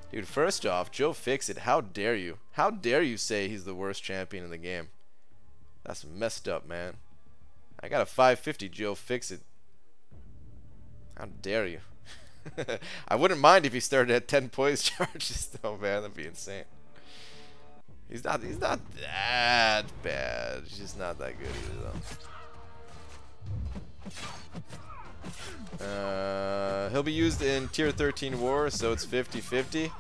Dude, first off, Joe Fixit, how dare you? How dare you say he's the worst champion in the game? That's messed up, man. I got a 550 Joe Fixit. How dare you? I wouldn't mind if he started at 10 poise charges though, man. That'd be insane. He's not that bad. He's just not that good either though. He'll be used in tier 13 war, so it's 50-50.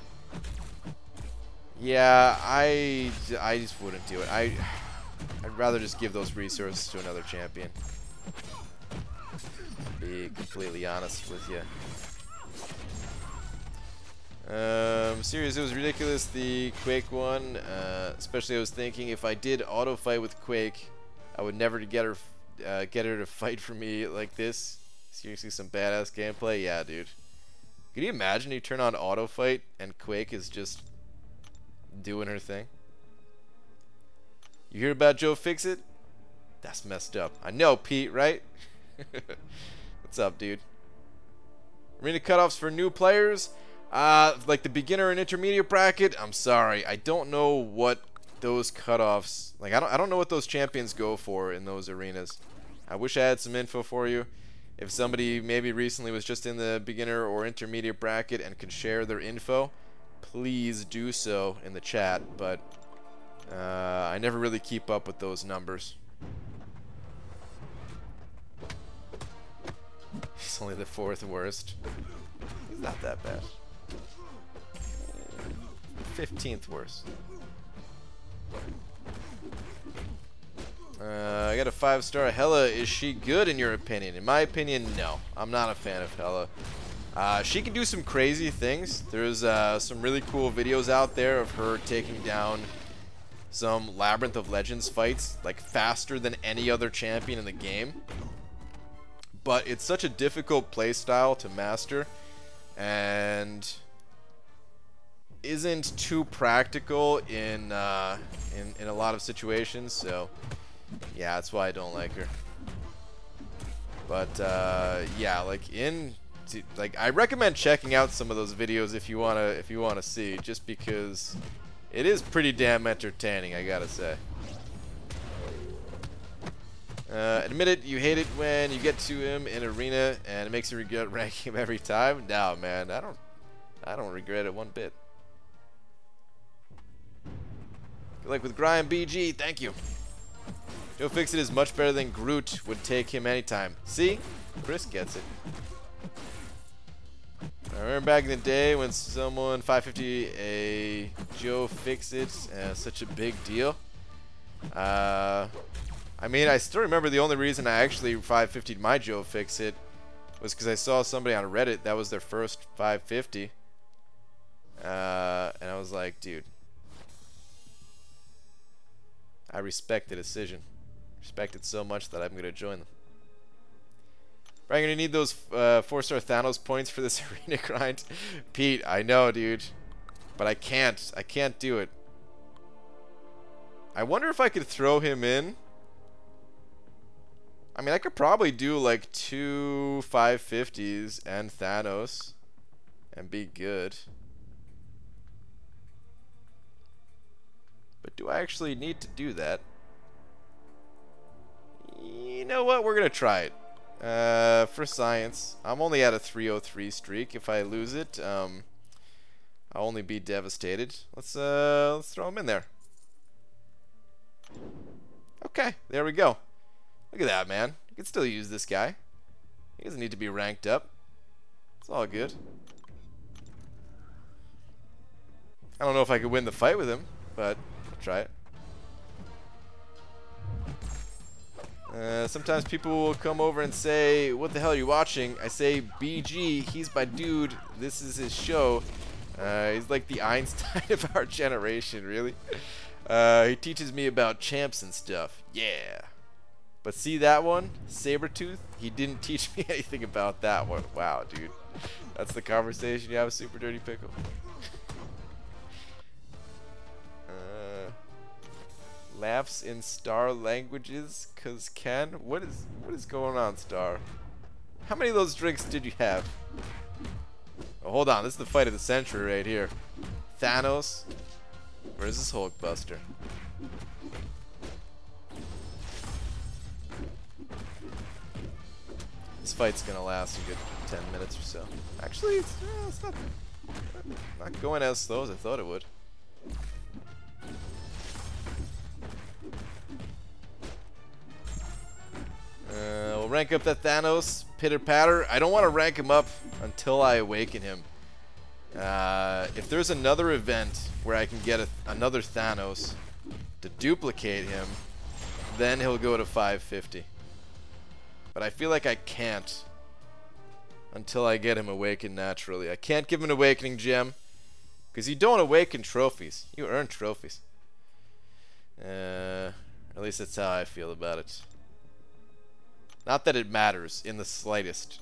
Yeah, I just wouldn't do it. I'd rather just give those resources to another champion. Be completely honest with you. Serious, it was ridiculous, the Quake one. Especially I was thinking if I did auto fight with Quake, I would never get her to fight for me like this. Seriously, some badass gameplay. Yeah, dude. Can you imagine you turn on auto fight and Quake is just doing her thing? You hear about Joe Fixit? That's messed up. I know, Pete, right? What's up, dude? Arena cutoffs for new players. Like the beginner and intermediate bracket, I'm sorry, I don't know what those cutoffs, like I don't know what those champions go for in those arenas. I wish I had some info for you. If somebody maybe recently was just in the beginner or intermediate bracket and can share their info, please do so in the chat, but I never really keep up with those numbers. He's only the 4th worst. He's not that bad. 15th worst. I got a 5-star. Hella, is she good in your opinion? In my opinion, no. I'm not a fan of Hella. She can do some crazy things. There's some really cool videos out there of her taking down some Labyrinth of Legends fights like faster than any other champion in the game. But it's such a difficult playstyle to master and isn't too practical in a lot of situations, so yeah, that's why I don't like her. But yeah, like I recommend checking out some of those videos if you wanna see, just because it is pretty damn entertaining, I gotta say. Admit it, you hate it when you get to him in arena and it makes you regret ranking him every time. No, man, I don't regret it one bit. Good luck with Grind BG, thank you. Joe Fixit is much better than Groot, would take him anytime. See? Chris gets it. I remember back in the day when someone 550 a Joe Fixit, such a big deal. I mean, I still remember the only reason I actually 550'd my Joe Fixit was because I saw somebody on Reddit that was their first 550. And I was like, dude, I respect the decision. Respect it so much that I'm going to join them. But I'm going to need those 4-star Thanos points for this arena grind. Pete, I know, dude. But I can't. I can't do it. I wonder if I could throw him in. I mean, I could probably do like 2 550s and Thanos and be good. But do I actually need to do that? You know what? We're going to try it. For science. I'm only at a 303 streak. If I lose it, I'll only be devastated. Let's throw him in there. Okay, there we go. Look at that, man. You can still use this guy. He doesn't need to be ranked up. It's all good. I don't know if I could win the fight with him, but I'll try it. Sometimes people will come over and say, what the hell are you watching? I say, BG, he's my dude. This is his show. He's like the Einstein of our generation, really. He teaches me about champs and stuff. Yeah. But see that one? Sabretooth? He didn't teach me anything about that one. Wow, dude. That's the conversation you have with Super Dirty Pickle. Laughs in Star languages, cause Ken? What is going on, Star? How many of those drinks did you have? Oh, hold on, this is the fight of the century right here. Thanos versus Hulkbuster. This fight's gonna last a good 10 minutes or so. Actually, it's not going as slow as I thought it would. We'll rank up that Thanos pitter patter. I don't want to rank him up until I awaken him. If there's another event where I can get another Thanos to duplicate him, then he'll go to 550. But I feel like I can't until I get him awakened naturally. I can't give him an awakening gem because you don't awaken trophies. You earn trophies. At least that's how I feel about it. Not that it matters in the slightest.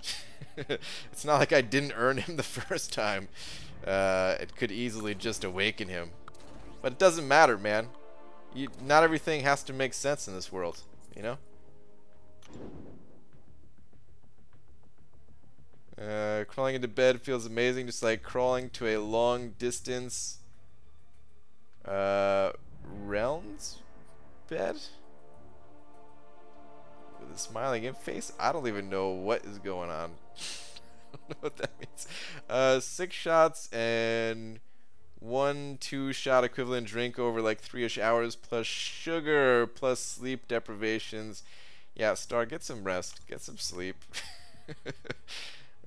It's not like I didn't earn him the first time. It could easily just awaken him. But it doesn't matter, man. Not everything has to make sense in this world, you know? Crawling into bed feels amazing, just like crawling to a long distance realms bed with a smiling face. I don't even know what is going on. I don't know what that means. 6 shots and 1-2 shot equivalent drink over like 3-ish hours plus sugar plus sleep deprivations. Yeah, Star, get some rest, get some sleep.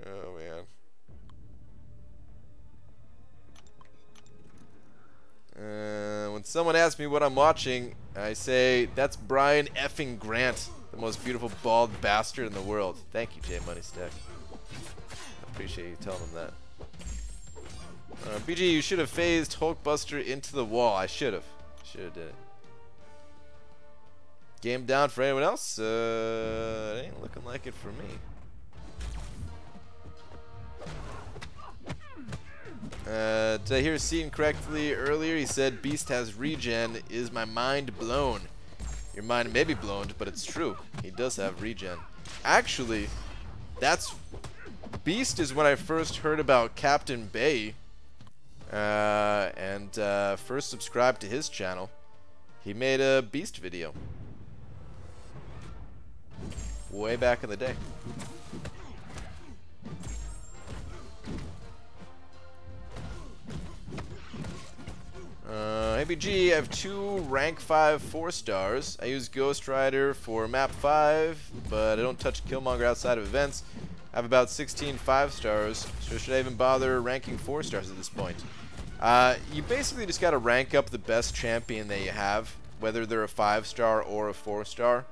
Oh man. When someone asks me what I'm watching, I say that's Brian effing Grant, the most beautiful bald bastard in the world. Thank you, J Money Stack. I appreciate you telling him that. BG, you should have phased Hulkbuster into the wall. I should have. Should have did it. Game down for anyone else? It ain't looking like it for me. Did I hear Seaton correctly earlier? He said Beast has regen. Is my mind blown? Your mind may be blown, but it's true. He does have regen. Actually, that's... Beast is when I first heard about Captain Bay. And first subscribed to his channel. He made a Beast video. Way back in the day. ABG, I have 2 rank 5 4-stars. I use Ghost Rider for map 5, but I don't touch Killmonger outside of events. I have about 16 5-stars, so should I even bother ranking 4-stars at this point? You basically just gotta rank up the best champion that you have, whether they're a 5-star or a 4-star.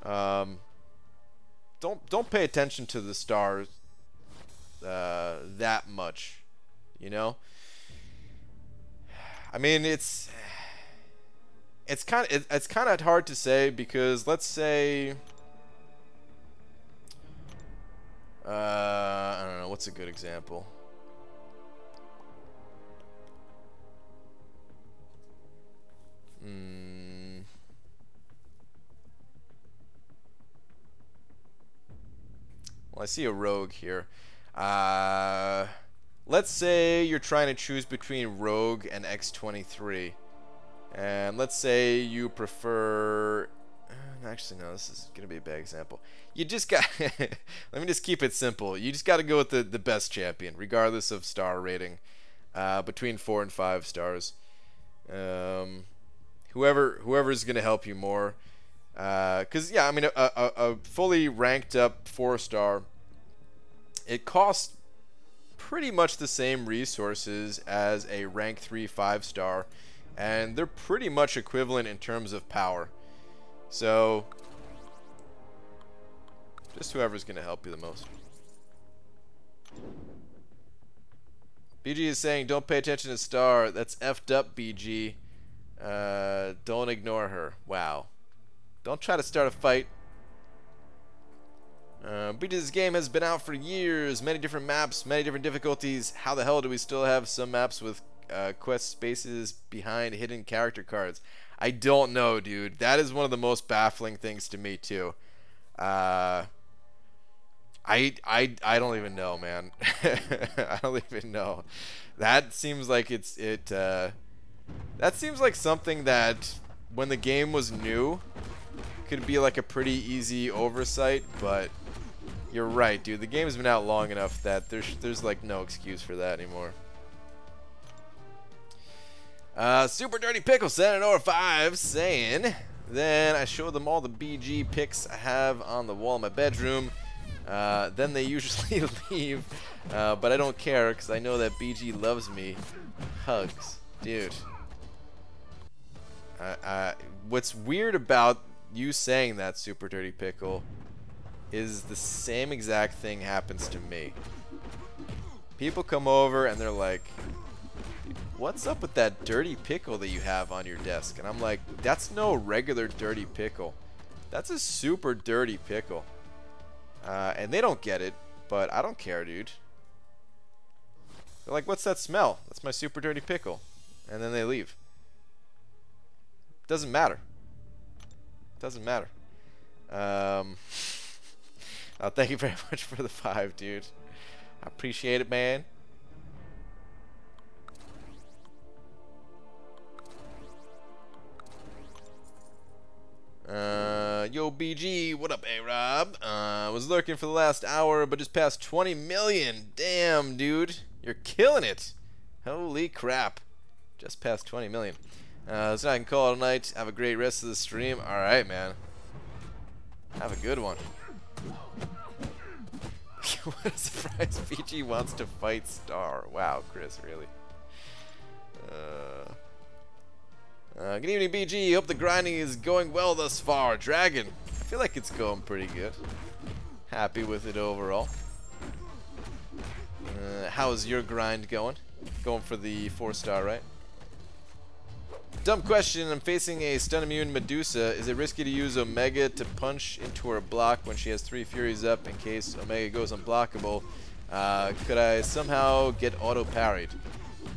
Don't pay attention to the stars that much, you know. I mean, it's kind of hard to say because let's say I don't know, what's a good example? Well, I see a rogue here. Let's say you're trying to choose between Rogue and X-23. And let's say you prefer... Actually, no, this is going to be a bad example. You just got... Let me just keep it simple. You just got to go with the best champion, regardless of star rating. Between 4 and 5 stars. Whoever's going to help you more. Because, yeah, I mean, a fully ranked up 4-star, it costs pretty much the same resources as a rank 3 5-star, and they're pretty much equivalent in terms of power. So just whoever's gonna help you the most. BG is saying don't pay attention to Star. That's effed up, BG. Don't ignore her. Wow. Don't try to start a fight. BG's game has been out for years, many different maps, many different difficulties. How the hell do we still have some maps with quest spaces behind hidden character cards? I don't know, dude. That is one of the most baffling things to me too. I don't even know, man. I don't even know. That seems like that seems like something that when the game was new could be like a pretty easy oversight, but You're right, dude. The game's been out long enough that there's like no excuse for that anymore. Super Dirty Pickle sent an over 5 saying, then I show them all the BG pics I have on the wall in my bedroom. Then they usually leave, but I don't care because I know that BG loves me. Hugs, dude. What's weird about you saying that, Super Dirty Pickle, is the same exact thing happens to me. People come over and they're like, what's up with that dirty pickle that you have on your desk? And I'm like, that's no regular dirty pickle. That's a super dirty pickle. And they don't get it, but I don't care, dude. They're like, what's that smell? That's my super dirty pickle. And then they leave. Doesn't matter. Doesn't matter. Thank you very much for the 5, dude. I appreciate it, man. Yo, BG, what up, A-Rob? Was lurking for the last hour, but just passed 20 million. Damn, dude. You're killing it. Holy crap. Just passed 20 million. So I can call it a night. Have a great rest of the stream. Alright, man. Have a good one. What a surprise. BG wants to fight Star. Wow, Chris, really. Good evening, BG. Hope the grinding is going well thus far. Dragon, I feel like it's going pretty good. Happy with it overall. How's your grind going? Going for the 4-star, right? Dumb question. I'm facing a stun immune Medusa. Is it risky to use Omega to punch into her block when she has 3 Furies up in case Omega goes unblockable? Could I somehow get auto parried?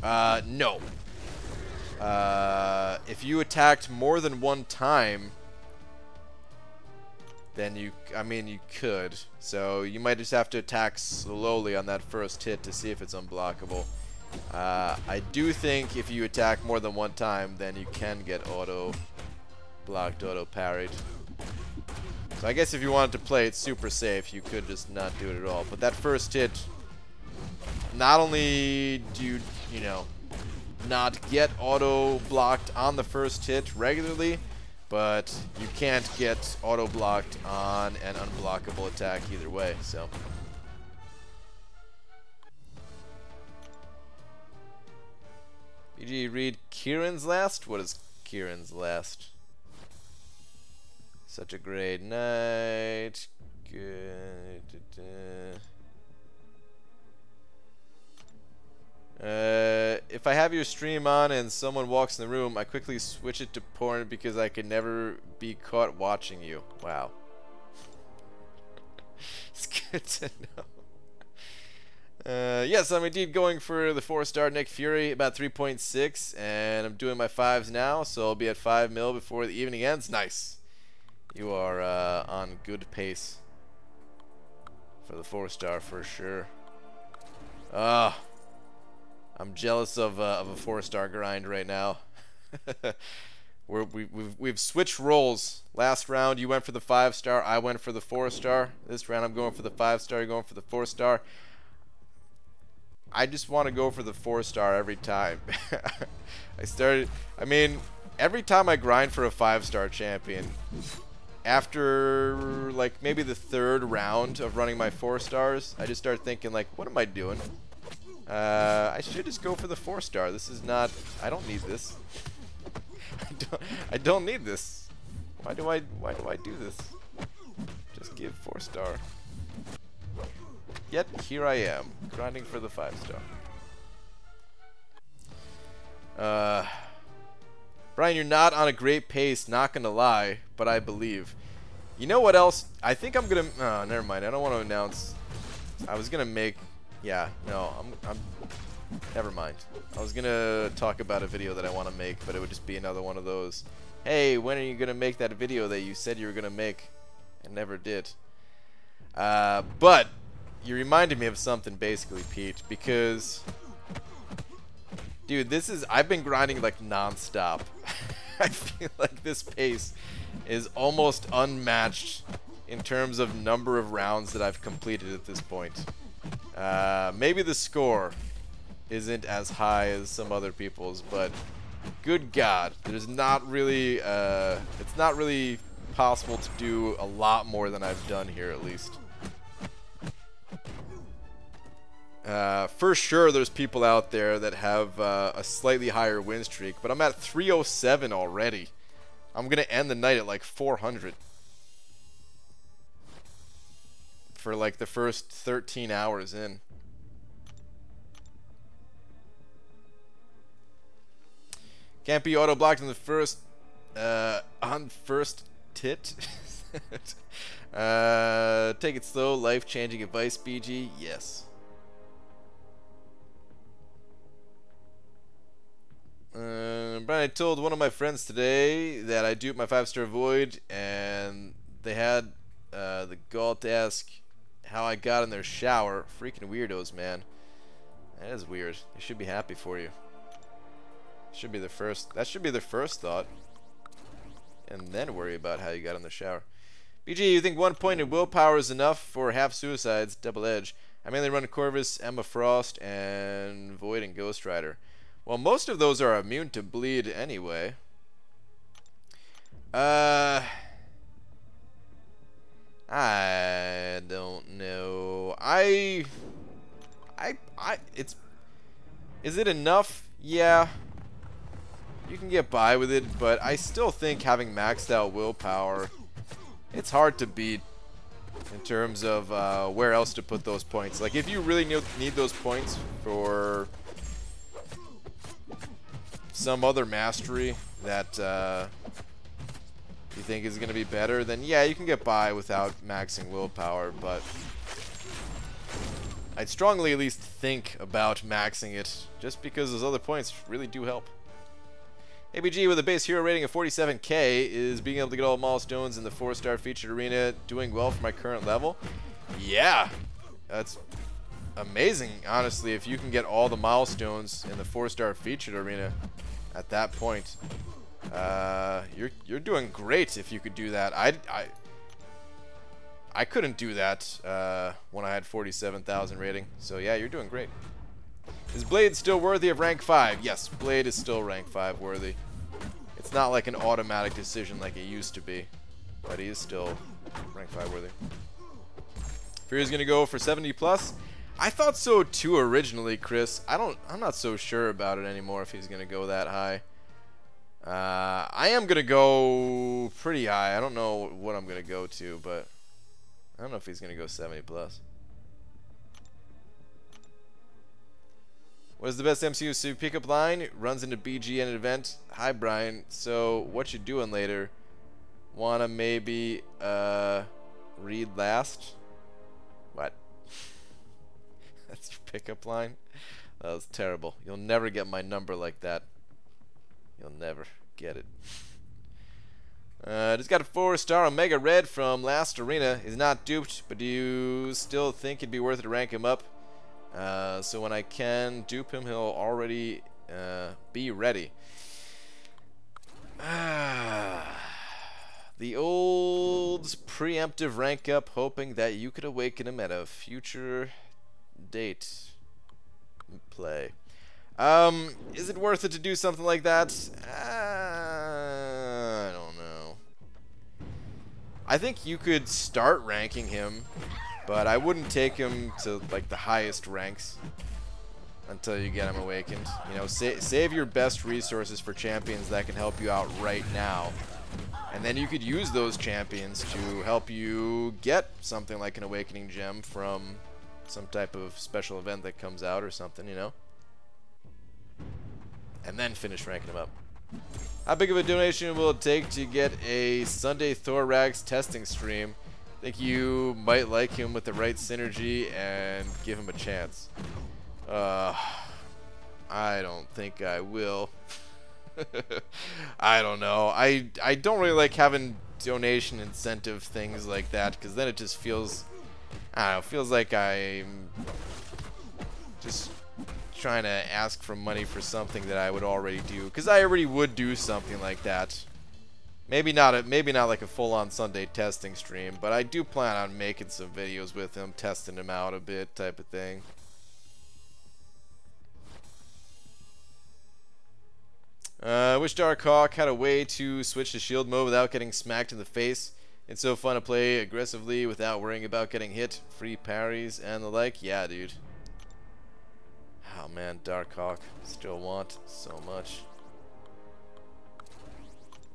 No. If you attacked more than one time, then you could. So you might just have to attack slowly on that first hit to see if it's unblockable. I do think if you attack more than one time, then you can get auto blocked, auto parried. So I guess if you wanted to play it super safe, you could just not do it at all. But that first hit, not only do you know, not get auto blocked on the first hit regularly, but you can't get auto blocked on an unblockable attack either way. So BG, read Kieran's last? What is Kieran's last? Such a great night. Good. If I have your stream on and someone walks in the room, I quickly switch it to porn because I can never be caught watching you. Wow. It's good to know. Yes, I'm indeed going for the 4-star Nick Fury, about 3.6, and I'm doing my 5s now, so I'll be at 5 mil before the evening ends. Nice. You are on good pace for the 4-star for sure. I'm jealous of a 4-star grind right now. We've switched roles. Last round you went for the 5-star, I went for the 4-star. This round I'm going for the 5-star, you're going for the 4-star. I just want to go for the 4-star every time. Every time I grind for a 5-star champion, after like maybe the 3rd round of running my 4-stars, I just start thinking like, what am I doing? I should just go for the 4-star. This is not, I don't need this. I don't need this. Why do I do this? Just give 4-star. Yet here I am, grinding for the 5-star. Brian, you're not on a great pace, not gonna lie, but I believe. You know what else? I think I'm gonna. Oh, never mind. I don't want to announce. I was gonna make. Yeah, no, I'm. Never mind. I was gonna talk about a video that I want to make, but it would just be another one of those. Hey, when are you gonna make that video that you said you were gonna make, and never did? But you reminded me of something, basically, Pete, because, dude, I've been grinding like non-stop. I feel like this pace is almost unmatched in terms of number of rounds that I've completed at this point. Maybe the score isn't as high as some other people's, but good God, there's not really, it's not really possible to do a lot more than I've done here, at least. For sure, there's people out there that have a slightly higher win streak, but I'm at 307 already. I'm gonna end the night at like 400 for like the first 13 hours in. Can't be auto blocked on the first tit. Take it slow, life-changing advice, BG. Yes. Brian, I told one of my friends today that I duped my 5-star void, and they had the gall to ask how I got in their shower. Freaking weirdos, man. That is weird. They should be happy for you. Should be the first. That should be their first thought, and then worry about how you got in the shower. BG, you think 1 point in willpower is enough for half suicides? Double edge. I mainly run Corvus, Emma Frost, and Void and Ghost Rider. Well, most of those are immune to bleed anyway. I don't know. Is it enough? Yeah. You can get by with it, but I still think having maxed out willpower, it's hard to beat in terms of where else to put those points. Like, if you really need those points for some other mastery that you think is going to be better, then yeah, you can get by without maxing willpower, but I'd strongly at least think about maxing it, just because those other points really do help. ABG with a base hero rating of 47k is being able to get all milestones in the 4-star featured arena doing well for my current level. Yeah, that's amazing, honestly, if you can get all the milestones in the 4-star featured arena at that point. You're doing great if you could do that. I couldn't do that when I had 47,000 rating. So yeah, you're doing great. Is Blade still worthy of rank 5? Yes, Blade is still rank 5 worthy. It's not like an automatic decision like it used to be, but he is still rank 5 worthy. Fury's gonna go for 70 plus. I thought so too originally, Chris. I'm not so sure about it anymore if he's gonna go that high. I am gonna go pretty high. I don't know what I'm gonna go to, but I don't know if he's gonna go 70 plus. What is the best MCU pickup line? Runs into BG at an event. Hi Brian. So what you doing later? Wanna maybe read last? What? That's your pickup line? That was terrible. You'll never get my number like that. You'll never get it. Just got a 4-star Omega Red from last arena. He's not duped, but do you still think it'd be worth it to rank him up? So when I can dupe him, he'll already be ready. The old preemptive rank up, hoping that you could awaken him at a future date play. Is it worth it to do something like that? I don't know. I think you could start ranking him, but I wouldn't take him to like the highest ranks until you get him awakened. You know, save your best resources for champions that can help you out right now. And then you could use those champions to help you get something like an awakening gem from some type of special event that comes out or something, you know? And then finish ranking them up. How big of a donation will it take to get a Sunday Thorax testing stream? Think you might like him with the right synergy and give him a chance. I don't think I will. I don't know. I don't really like having donation incentive things like that, because then it just feels, I don't know, feels like I'm just trying to ask for money for something that I would already do, because I already would do something like that. Maybe not like a full-on Sunday testing stream, but I do plan on making some videos with him, testing him out a bit, type of thing. I wish Dark Hawk had a way to switch to shield mode without getting smacked in the face. It's so fun to play aggressively without worrying about getting hit, free parries, and the like. Yeah, dude. Oh man, Dark Hawk. Still want so much.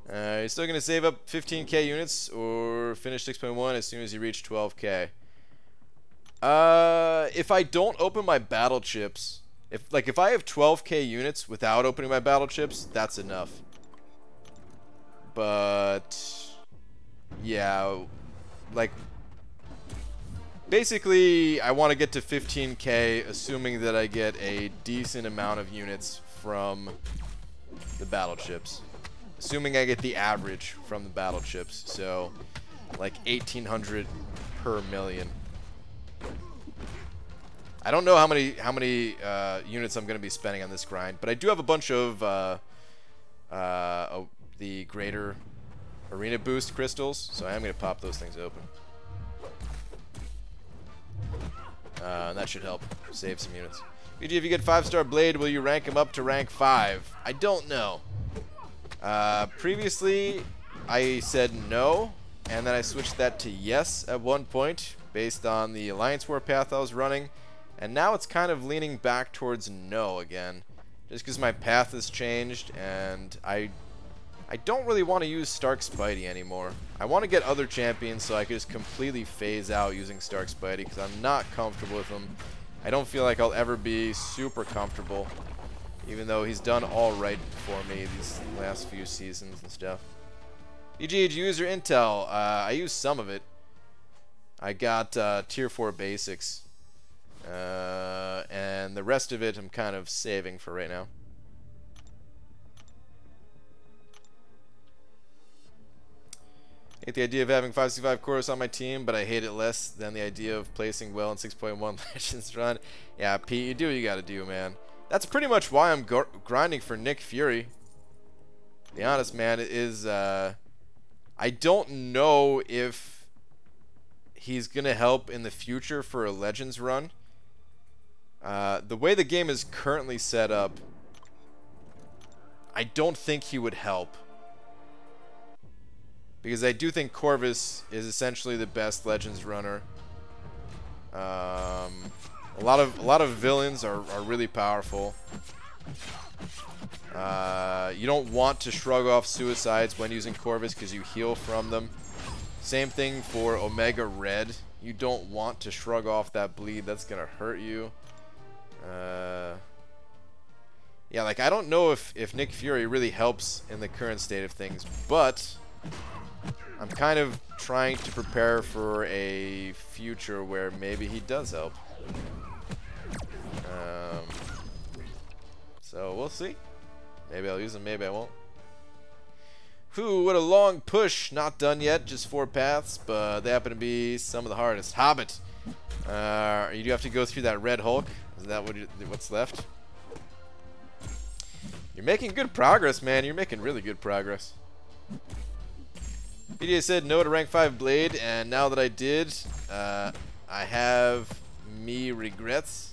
You're still going to save up 15k units or finish 6.1 as soon as you reach 12k. If I don't open my battle chips, if I have 12k units without opening my battle chips, that's enough. But yeah, like basically I want to get to 15k assuming that I get a decent amount of units from the battle chips. Assuming I get the average from the battle chips, so like 1800 per million. I don't know how many units I'm going to be spending on this grind, but I do have a bunch of the greater arena boost crystals, so I am going to pop those things open. And that should help save some units. BG, if you get 5-star blade, will you rank him up to rank 5? I don't know. Previously, I said no, and then I switched that to yes at one point, based on the Alliance War path I was running, and now it's kind of leaning back towards no again, just because my path has changed, and I don't really want to use Stark Spidey anymore. I want to get other champions so I can just completely phase out using Stark Spidey, because I'm not comfortable with him. I don't feel like I'll ever be super comfortable, even though he's done all right for me these last few seasons and stuff. BG, did you use your intel? I used some of it. I got tier 4 basics. And the rest of it I'm kind of saving for right now. I hate the idea of having 565 Chorus on my team, but I hate it less than the idea of placing well in 6.1 Legends run. Yeah, Pete, you do what you gotta do, man. That's pretty much why I'm grinding for Nick Fury. To be honest, man, it is, I don't know if he's gonna help in the future for a Legends run. The way the game is currently set up, I don't think he would help. Because I do think Corvus is essentially the best Legends runner. A lot of villains are really powerful. You don't want to shrug off suicides when using Corvus because you heal from them. Same thing for Omega Red. You don't want to shrug off that bleed. That's gonna hurt you. Yeah, like I don't know if Nick Fury really helps in the current state of things, but I'm kind of trying to prepare for a future where maybe he does help. So we'll see. Maybe I'll use him, maybe I won't. Whew, what a long push. Not done yet, just 4 paths, but they happen to be some of the hardest. Hobbit. You do have to go through that Red Hulk. Is that what's left? You're making good progress, man. You're making really good progress. BDA said no to rank 5 Blade, and now that I did, I have me regrets.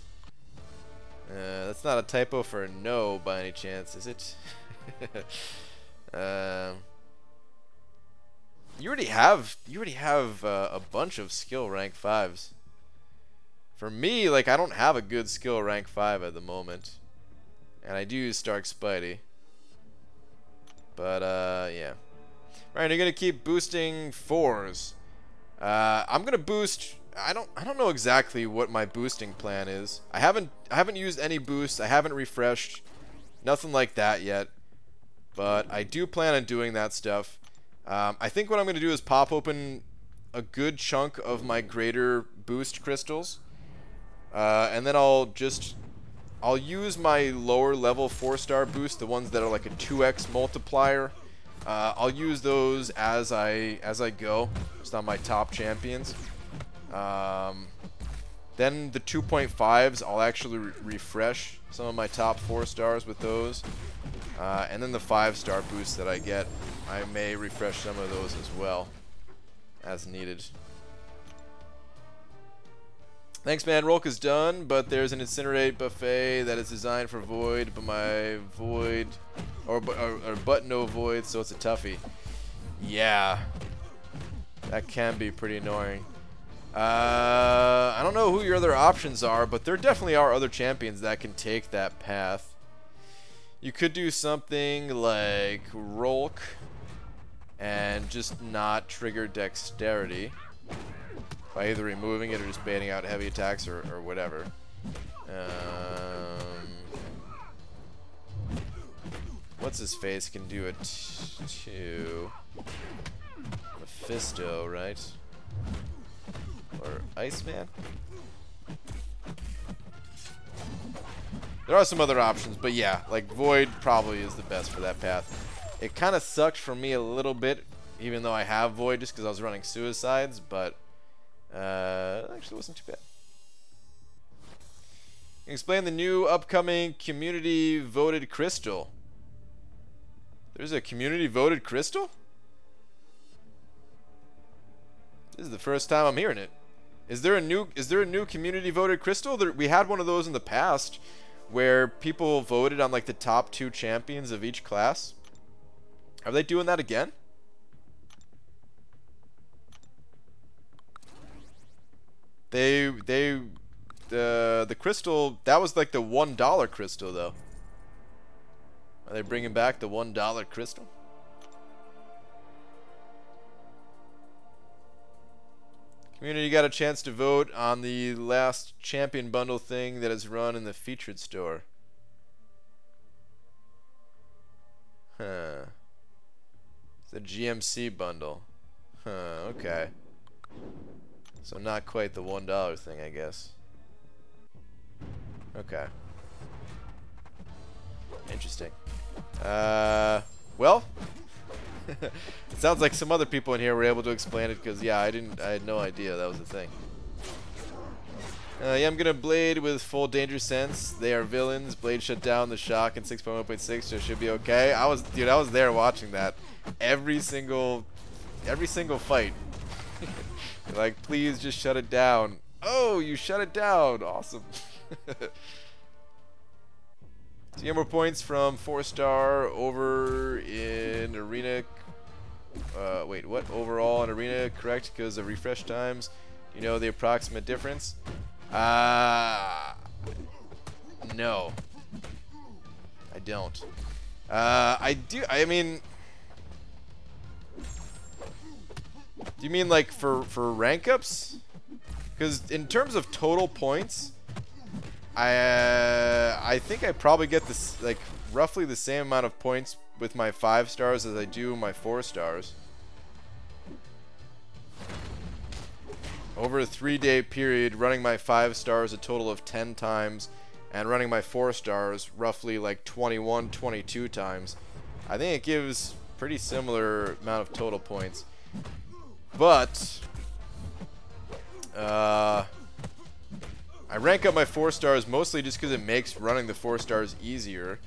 That's not a typo for no by any chance, is it? You already have a bunch of skill rank 5s. For me, like I don't have a good skill rank 5 at the moment, and I do use Stark Spidey. But yeah. Right, you're gonna keep boosting 4s. I'm gonna boost. I don't know exactly what my boosting plan is. I haven't used any boosts. I haven't refreshed, nothing like that yet. But I do plan on doing that stuff. I think what I'm gonna do is pop open a good chunk of my greater boost crystals, and then I'll use my lower level 4-star boost, the ones that are like a 2x multiplier. I'll use those as I go, just on my top champions. Then the 2.5s, I'll actually refresh some of my top 4 stars with those. And then the 5-star boosts that I get, I may refresh some of those as well, as needed. Thanks, man. Rolka's done, but there's an incinerate buffet that is designed for void, but my void, but no void, so it's a toughie. Yeah, that can be pretty annoying. I don't know who your other options are, but there definitely are other champions that can take that path. You could do something like Rolk and just not trigger dexterity by either removing it or just baiting out heavy attacks or whatever. What's his face can do it to Mephisto, right? Or Iceman? There are some other options, but yeah, like Void probably is the best for that path. It kind of sucked for me a little bit, even though I have Void just because I was running Suicides, but it actually wasn't too bad. You can explain the new upcoming community voted crystal. There's a community voted crystal? This is the first time I'm hearing it. Is there a new community voted crystal? We had one of those in the past where people voted on like the top 2 champions of each class. Are they doing that again? The crystal, that was like the $1 crystal though. Are they bringing back the $1 crystal? Community got a chance to vote on the last champion bundle thing that is run in the featured store. Huh. It's the GMC bundle. Huh, okay. So not quite the $1 thing, I guess. Okay. Interesting. Well, it sounds like some other people in here were able to explain it, because yeah, I had no idea that was a thing. Yeah, I'm gonna Blade with full danger sense. They are villains. Blade shut down the shock in 6.1.6, so it should be okay. I was there watching that every single fight. Like, please just shut it down. Oh, you shut it down. Awesome. So you get more points from 4-star over in arena. Wait, what? Overall in arena, correct? Because of refresh times. You know the approximate difference? No. I don't. I do. I mean, do you mean like for rank ups? Because in terms of total points, I think I probably get this like roughly the same amount of points with my 5 stars as I do my 4 stars. Over a 3-day period, running my 5 stars a total of 10 times, and running my 4 stars roughly like 21, 22 times. I think it gives pretty similar amount of total points. But I rank up my 4 stars mostly just because it makes running the 4 stars easier.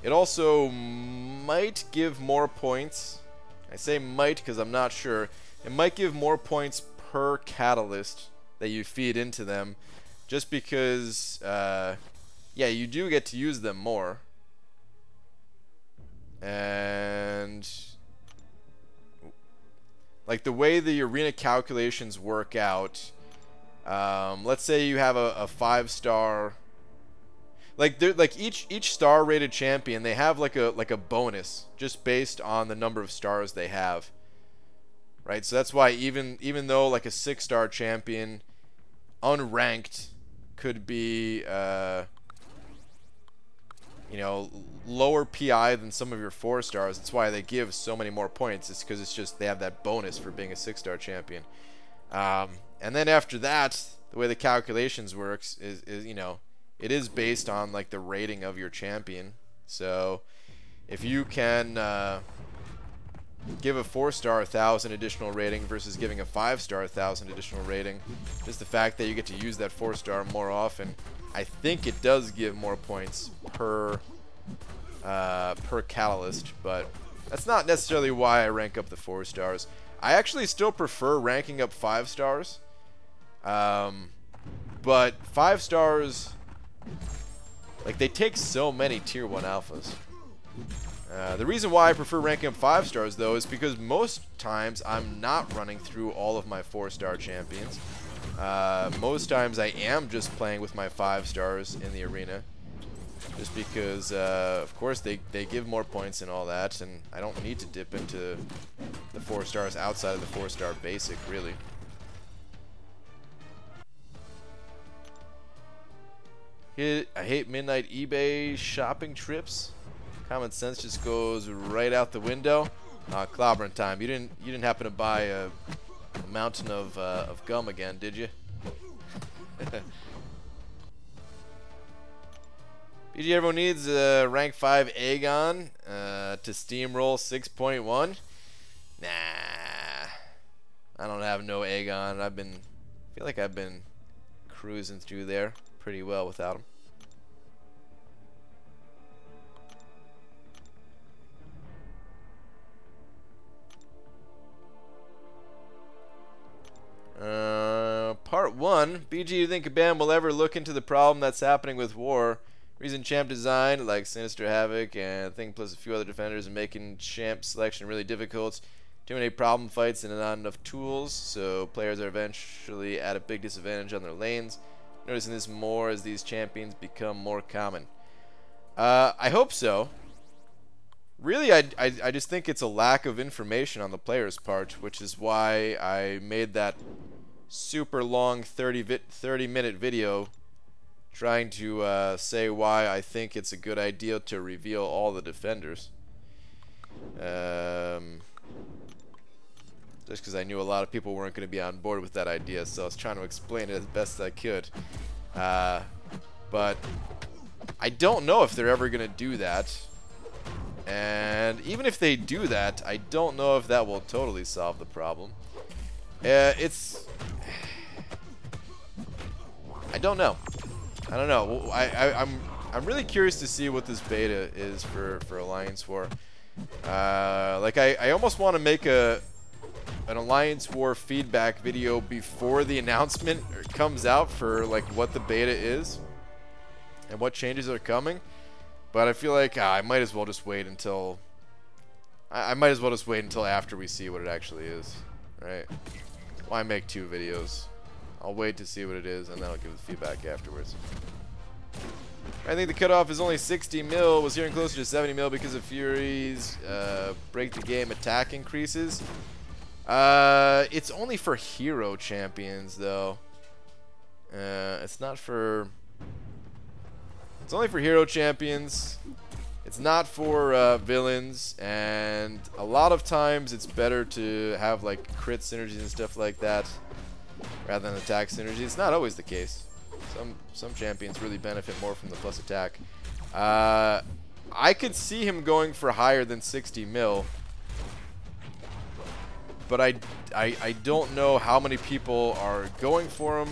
It also might give more points. I say might because I'm not sure. It might give more points per catalyst that you feed into them, just because yeah, you do get to use them more. And like the way the arena calculations work out, let's say you have a 5-star, like each star rated champion, they have like a bonus just based on the number of stars they have, right? So that's why even though like a 6-star champion unranked could be you know, lower PI than some of your 4 stars. That's why they give so many more points. It's because it's just they have that bonus for being a 6-star champion. And then after that, the way the calculations works is you know, it is based on like the rating of your champion. So if you can give a 4-star 1,000 additional rating versus giving a 5-star 1,000 additional rating, just the fact that you get to use that 4-star more often, I think it does give more points per catalyst, but That's not necessarily why I rank up the 4 stars. I actually still prefer ranking up 5 stars. But 5 stars, like, they take so many tier 1 alphas. The reason why I prefer ranking up 5 stars, though, is because most times I'm not running through all of my 4-star champions. Most times I am just playing with my 5 stars in the arena. Just because, of course, they give more points and all that, and I don't need to dip into the 4 stars outside of the 4-star basic, really. I hate midnight eBay shopping trips. Common sense just goes right out the window. Clobbering time. You didn't happen to buy a mountain of gum again, did you? BG, everyone needs a rank 5 Aegon to steamroll 6.1. Nah, I don't have no Aegon. I feel like I've been cruising through there pretty well without him. Part 1. BG, do you think Kabam will ever look into the problem that's happening with war? Reason champ design, like Sinister Havoc and Thing plus a few other defenders, and making champ selection really difficult. Too many problem fights and not enough tools, so players are eventually at a big disadvantage on their lanes. Noticing this more as these champions become more common. I hope so. Really, I just think it's a lack of information on the player's part, which is why I made that super long 30-minute video trying to say why I think it's a good idea to reveal all the defenders. Just because I knew a lot of people weren't going to be on board with that idea, so I was trying to explain it as best I could. But I don't know if they're ever going to do that. And even if they do that, I don't know if that will totally solve the problem. I don't know. I don't know. I'm really curious to see what this beta is for Alliance War. Like I almost want to make an Alliance War feedback video before the announcement comes out for like what the beta is and what changes are coming. But I feel like I might as well just wait until I might as well just wait until after we see what it actually is, right? Why make 2 videos? I'll wait to see what it is, and then I'll give the feedback afterwards. I think the cutoff is only 60 mil. Was hearing closer to 70 mil because of Fury's break the game attack increases. It's only for hero champions, though. It's not for... It's only for hero champions. It's not for villains, and a lot of times it's better to have like crit synergies and stuff like that rather than attack synergies. It's not always the case. Some champions really benefit more from the plus attack. I could see him going for higher than 60 mil, but I don't know how many people are going for him.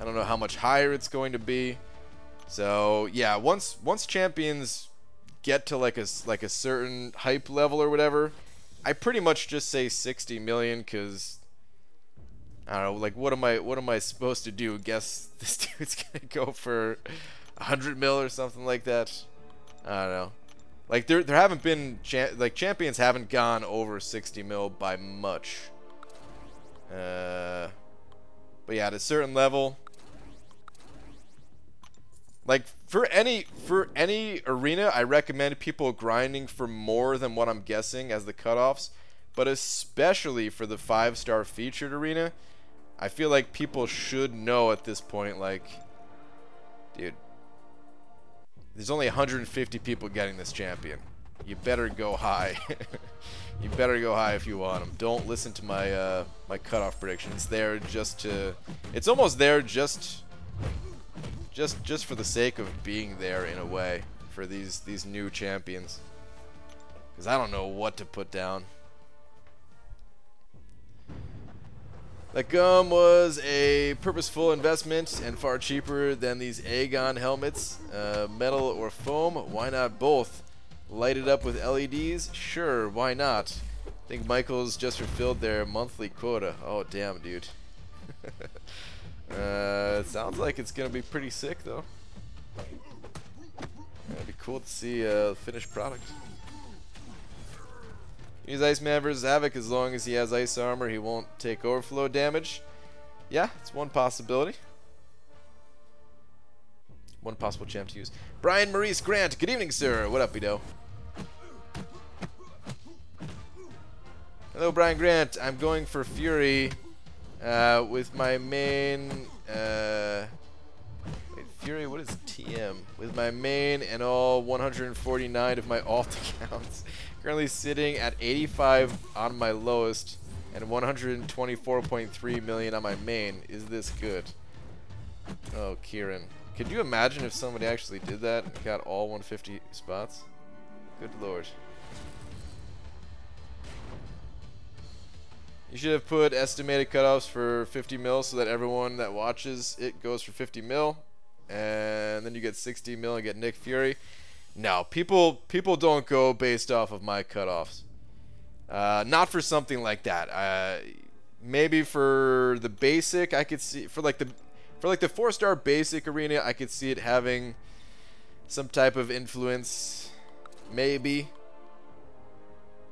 I don't know how much higher it's going to be. So yeah, once champions get to like a certain hype level or whatever, I pretty much just say 60 million, because I don't know, like what am I supposed to do? Guess this dude's gonna go for 100 mil or something like that? I don't know. Like there haven't been champions haven't gone over 60 mil by much. But yeah, at a certain level. Like for any arena, I recommend people grinding for more than what I'm guessing as the cutoffs, but especially for the 5-star featured arena, I feel like people should know at this point, like, dude, there's only 150 people getting this champion. You better go high. You better go high if you want them. Don't listen to my my cutoff prediction. It's there just to. It's almost there just for the sake of being there in a way for these new champions, because I don't know what to put down. That gum was a purposeful investment and far cheaper than these Aegon helmets. Metal or foam, why not both? light it up with LEDs? Sure, why not? I think Michael's just fulfilled their monthly quota. Oh, damn, dude. It sounds like it's gonna be pretty sick, though. It'd be cool to see a finished product. Use Iceman versus Havoc. As long as he has ice armor, he won't take overflow damage. Yeah, it's one possibility. One possible champ to use. Brian Maurice Grant. Good evening, sir. What up, Edo? Hello, Brian Grant. I'm going for Fury with my main... wait, Fury, what is TM? With my main and all 149 of my alt accounts. Currently sitting at 85 on my lowest and 124.3 million on my main. Is this good? Oh, Kieran. Could you imagine if somebody actually did that and got all 150 spots? Good lord. You should have put estimated cutoffs for 50 mil so that everyone that watches it goes for 50 mil. And then you get 60 mil and get Nick Fury. No, people don't go based off of my cutoffs. Not for something like that. Maybe for the basic, I could see for like the 4-star basic arena, I could see it having some type of influence, maybe.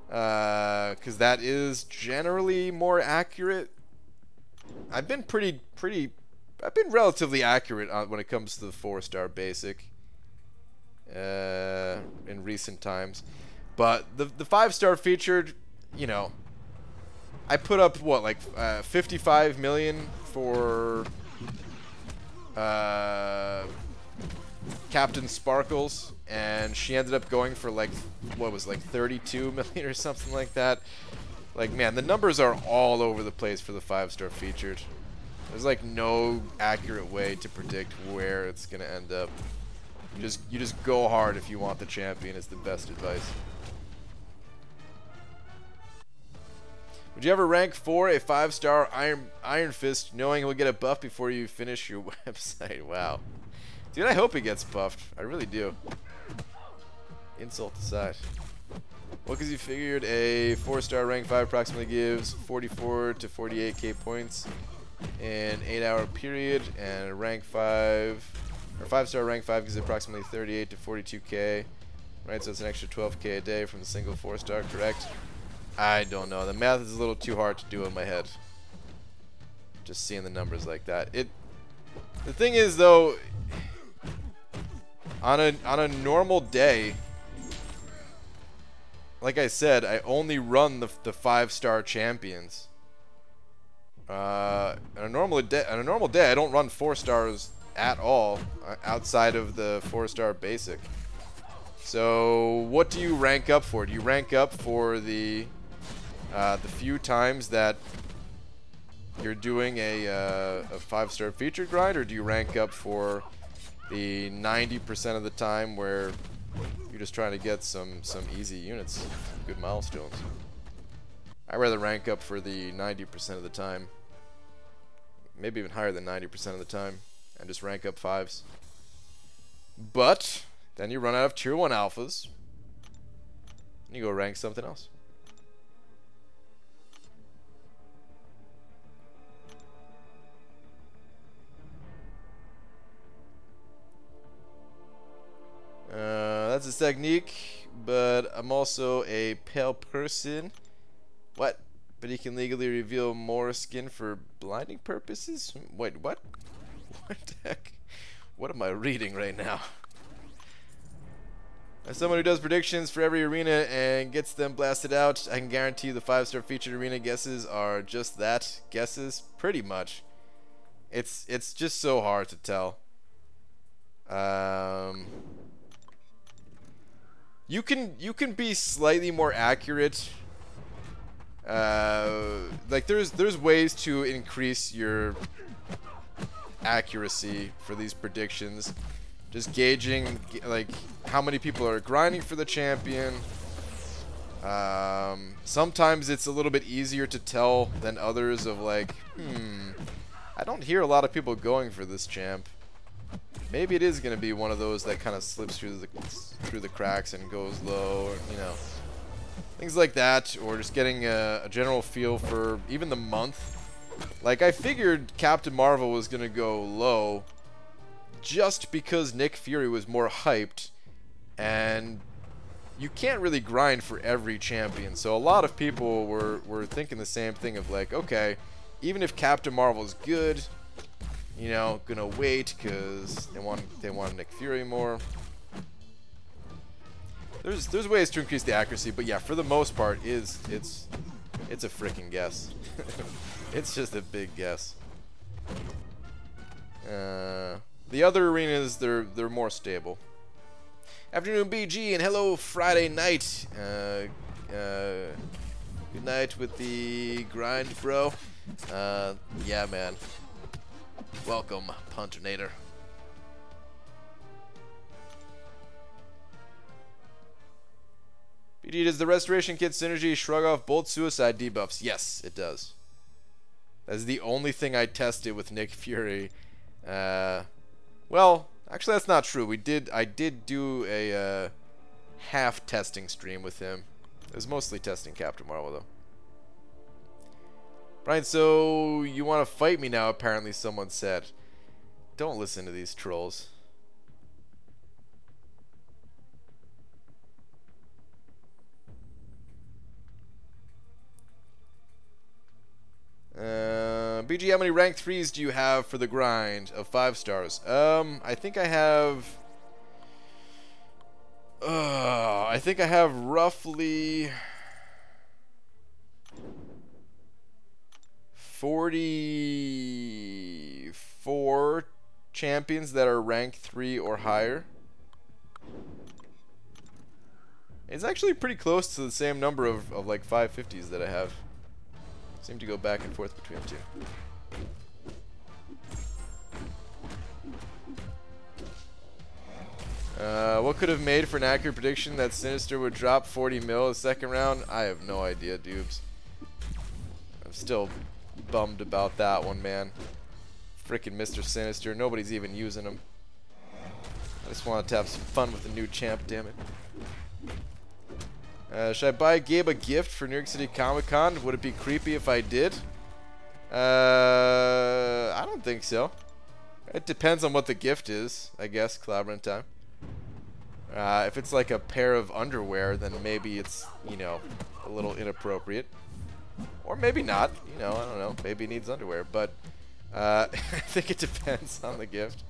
Because that is generally more accurate. I've been I've been relatively accurate when it comes to the 4-star basic in recent times. But the 5-star featured, you know, I put up what, like 55 million for Captain Sparkles, and she ended up going for like, what was, like 32 million or something like that. Like, man, the numbers are all over the place for the 5-star featured. There's like no accurate way to predict where it's gonna end up. You just go hard if you want the champion is the best advice. Would you ever rank for a 5-star Iron Fist knowing he'll get a buff before you finish your website? Wow. Dude, I hope he gets buffed. I really do. Insult aside. Well, because you figured a 4-star rank 5 approximately gives 44 to 48k points in an 8-hour period, and a rank 5 or 5-star rank 5 gives approximately 38 to 42k. Right, so it's an extra 12k a day from the single 4-star, correct? I don't know. The math is a little too hard to do in my head. Just seeing the numbers like that. The thing is, though, on a normal day, like I said, I only run the 5-star champions. On a normal day, I don't run 4-stars at all outside of the 4-star basic. So what do you rank up for? Do you rank up for the few times that you're doing a 5-star featured grind, or do you rank up for the 90% of the time where you're just trying to get some easy units, some good milestones? I'd rather rank up for the 90% of the time, maybe even higher than 90% of the time, and just rank up 5s. But then you run out of tier 1 alphas, and you go rank something else. That's a technique, but I'm also a pale person. What? But he can legally reveal more skin for blinding purposes? Wait, what? What the heck? What am I reading right now? As someone who does predictions for every arena and gets them blasted out, I can guarantee the 5-star featured arena guesses are just that, guesses, pretty much. It's just so hard to tell. You can be slightly more accurate. Like there's ways to increase your accuracy for these predictions. Just gauging like how many people are grinding for the champion. Sometimes it's a little bit easier to tell than others of like, I don't hear a lot of people going for this champ. maybe it is going to be one of those that kind of slips through the cracks and goes low, or, you know, things like that, or just getting a general feel for even the month. Like, I figured Captain Marvel was going to go low just because Nick Fury was more hyped, and you can't really grind for every champion. So a lot of people were thinking the same thing of like, okay, even if Captain Marvel's good, you know, gonna wait because they want Nick Fury more. There's ways to increase the accuracy, but yeah, for the most part, it's a freaking guess. It's just a big guess. The other arenas, they're more stable. Afternoon BG and hello Friday night. Good night with the grind, bro. Yeah, man. Welcome, Punternator. BG, does the Restoration Kit synergy shrug off both suicide debuffs? Yes, it does. That's the only thing I tested with Nick Fury. Well, actually that's not true. I did do a half testing stream with him. It was mostly testing Captain Marvel though. Brian, so you want to fight me now, apparently someone said. Don't listen to these trolls. BG, how many rank 3s do you have for the grind of 5 stars? I think I have roughly 44 champions that are rank 3 or higher. It's actually pretty close to the same number of like 550s that I have. Seem to go back and forth between the two. What could have made for an accurate prediction that Sinister would drop 40 mil the second round? I have no idea, dubes. I'm still bummed about that one, man. Frickin' Mr. Sinister. Nobody's even using him. I just wanted to have some fun with the new champ, damn it. Should I buy Gabe a gift for New York City Comic Con? Would it be creepy if I did? I don't think so. It depends on what the gift is, I guess, collaborating time. If it's like a pair of underwear, then maybe it's, you know, a little inappropriate. Or maybe not, you know, I don't know. Maybe it needs underwear, but I think it depends on the gift.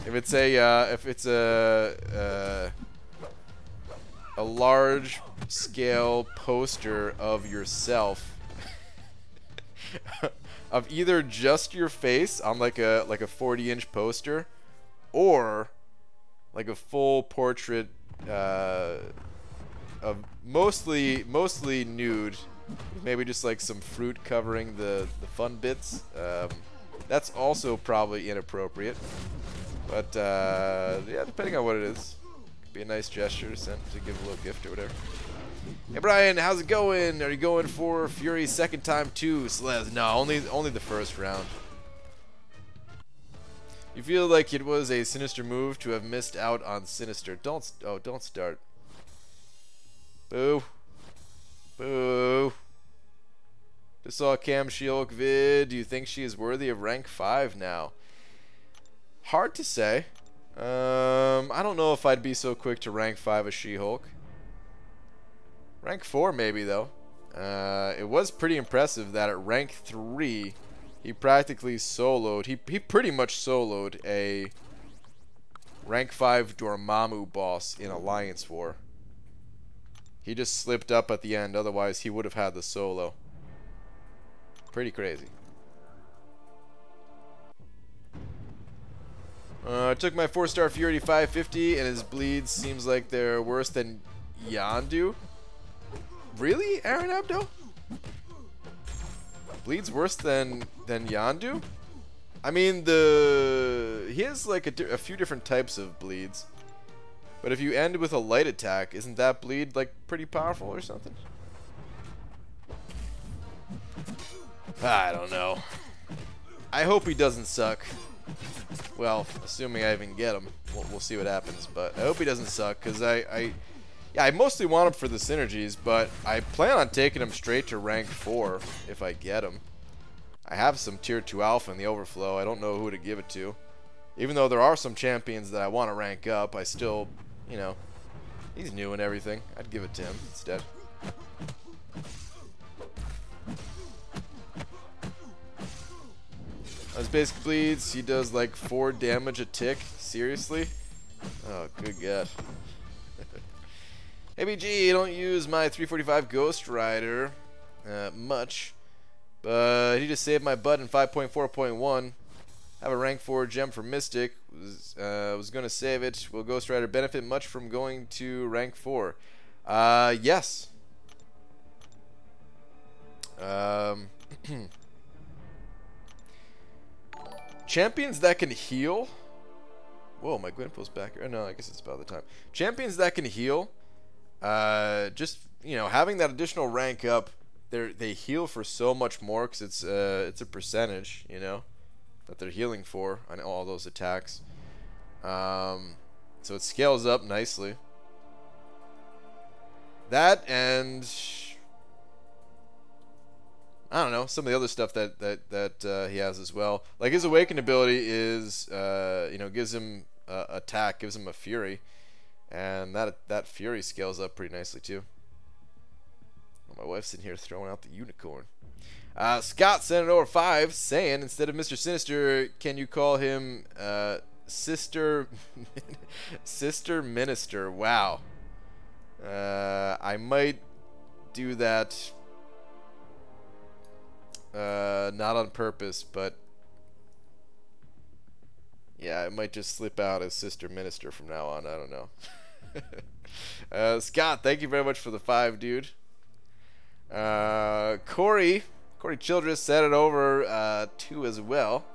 If it's a large scale poster of yourself of either just your face on like a 40-inch poster, or like a full portrait of mostly nude, maybe just like some fruit covering the fun bits, that's also probably inappropriate. But, yeah, depending on what it is. Could be a nice gesture to give a little gift or whatever. Hey, Brian, how's it going? Are you going for Fury's second time too, Celeste? No, only the first round. You feel like it was a sinister move to have missed out on Sinister. Don't start. Boo. Boo. Just saw a Cam She-Hulk vid. Do you think she is worthy of rank 5 now? Hard to say. I don't know if I'd be so quick to rank 5 a She-Hulk. Rank 4 maybe though. It was pretty impressive that at rank 3 he practically soloed. He pretty much soloed a rank 5 Dormammu boss in Alliance War. He just slipped up at the end, otherwise he would have had the solo. Pretty crazy. I took my 4-star Fury 550 and his bleeds seems like they're worse than Yondu. Really, Aaron Abdo? Bleeds worse than Yondu? I mean, he has like a few different types of bleeds. But if you end with a light attack, isn't that bleed like pretty powerful or something? I don't know. I hope he doesn't suck. Well, assuming I even get him. We'll see what happens, but I hope he doesn't suck, because yeah, I mostly want him for the synergies, but I plan on taking him straight to rank 4 if I get him. I have some tier 2 alpha in the overflow. I don't know who to give it to. Even though there are some champions that I want to rank up, I still, you know, he's new and everything. I'd give it to him instead. His basic bleeds, he does like 4 damage a tick. Seriously? Oh, good God. ABG, don't use my 345 Ghost Rider much, but he just saved my butt in 5.4.1. Have a rank 4 gem for Mystic. Was going to save it. Will Ghost Rider benefit much from going to rank 4? Yes. Champions that can heal. Whoa, my Gwenpool's back here. No, I guess it's about the time. Champions that can heal. Just, you know, having that additional rank up, they heal for so much more, because it's a percentage, you know, that they're healing for on all those attacks. So it scales up nicely. That, and I don't know, some of the other stuff that he has as well. Like his Awakened ability is, you know, gives him attack, gives him a fury, and that fury scales up pretty nicely too. Oh, my wife's in here throwing out the unicorn. Scott sent it over 5, saying instead of Mr. Sinister, can you call him Sister Minister? Wow. I might do that. Not on purpose, but yeah, it might just slip out as Sister Minister from now on. I don't know. Scott, thank you very much for the 5, dude. Corey Childress said it over 2 as well.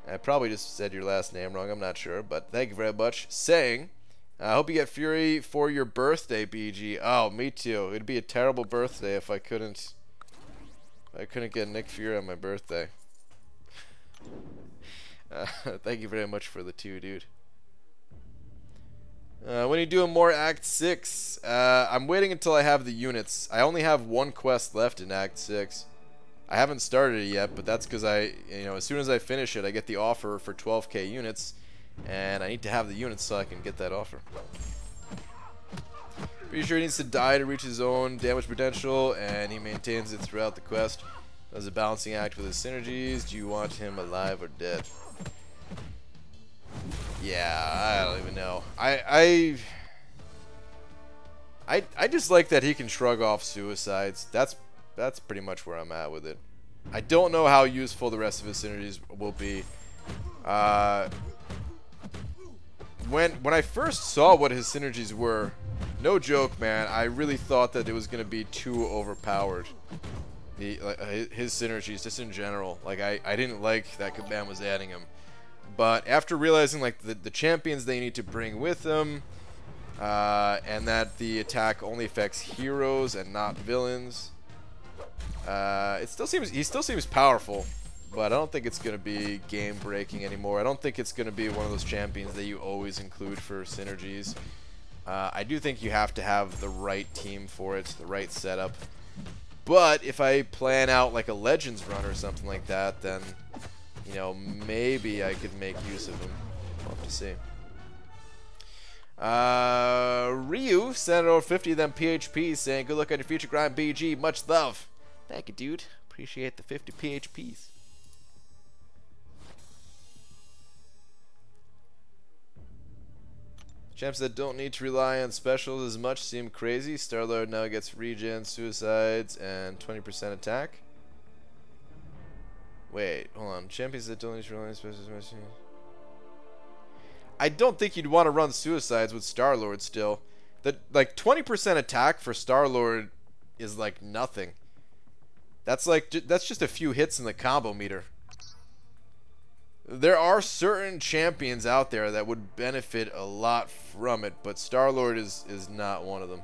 I probably just said your last name wrong, I'm not sure, but thank you very much. Saying, I hope you get Fury for your birthday, BG. Oh, me too. It'd be a terrible birthday if I couldn't get Nick Fury on my birthday. Thank you very much for the 2, dude. When are you doing more Act 6? I'm waiting until I have the units. I only have 1 quest left in Act 6. I haven't started it yet, but that's because you know, as soon as I finish it, I get the offer for 12k units, and I need to have the units so I can get that offer. Pretty sure he needs to die to reach his own damage potential, and he maintains it throughout the quest. Does a balancing act with his synergies. Do you want him alive or dead? Yeah, I don't even know. I just like that he can shrug off suicides. That's pretty much where I'm at with it. I don't know how useful the rest of his synergies will be. When I first saw what his synergies were, no joke, man, I really thought that it was gonna be too overpowered. His synergies, just in general. Like I didn't like that Kabam was adding him. But after realizing like the champions they need to bring with them, and that the attack only affects heroes and not villains, he still seems powerful, but I don't think it's gonna be game breaking anymore. I don't think it's gonna be one of those champions that you always include for synergies. I do think you have to have the right team for it, the right setup. But if I plan out like a Legends run or something like that, then, you know, maybe I could make use of him. We'll have to see. Ryu sent over 50 of them PHPs saying, good luck on your future grind, BG. Much love. Thank you, dude. Appreciate the 50 PHPs. Champs that don't need to rely on specials as much seem crazy. Star-Lord now gets regen, suicides, and 20% attack. Wait, hold on. Champions that don't need to rely on specials as much. I don't think you'd want to run suicides with Star-Lord still. Like 20% attack for Star-Lord is like nothing. That's just a few hits in the combo meter. There are certain champions out there that would benefit a lot from it, but Star-Lord is not one of them.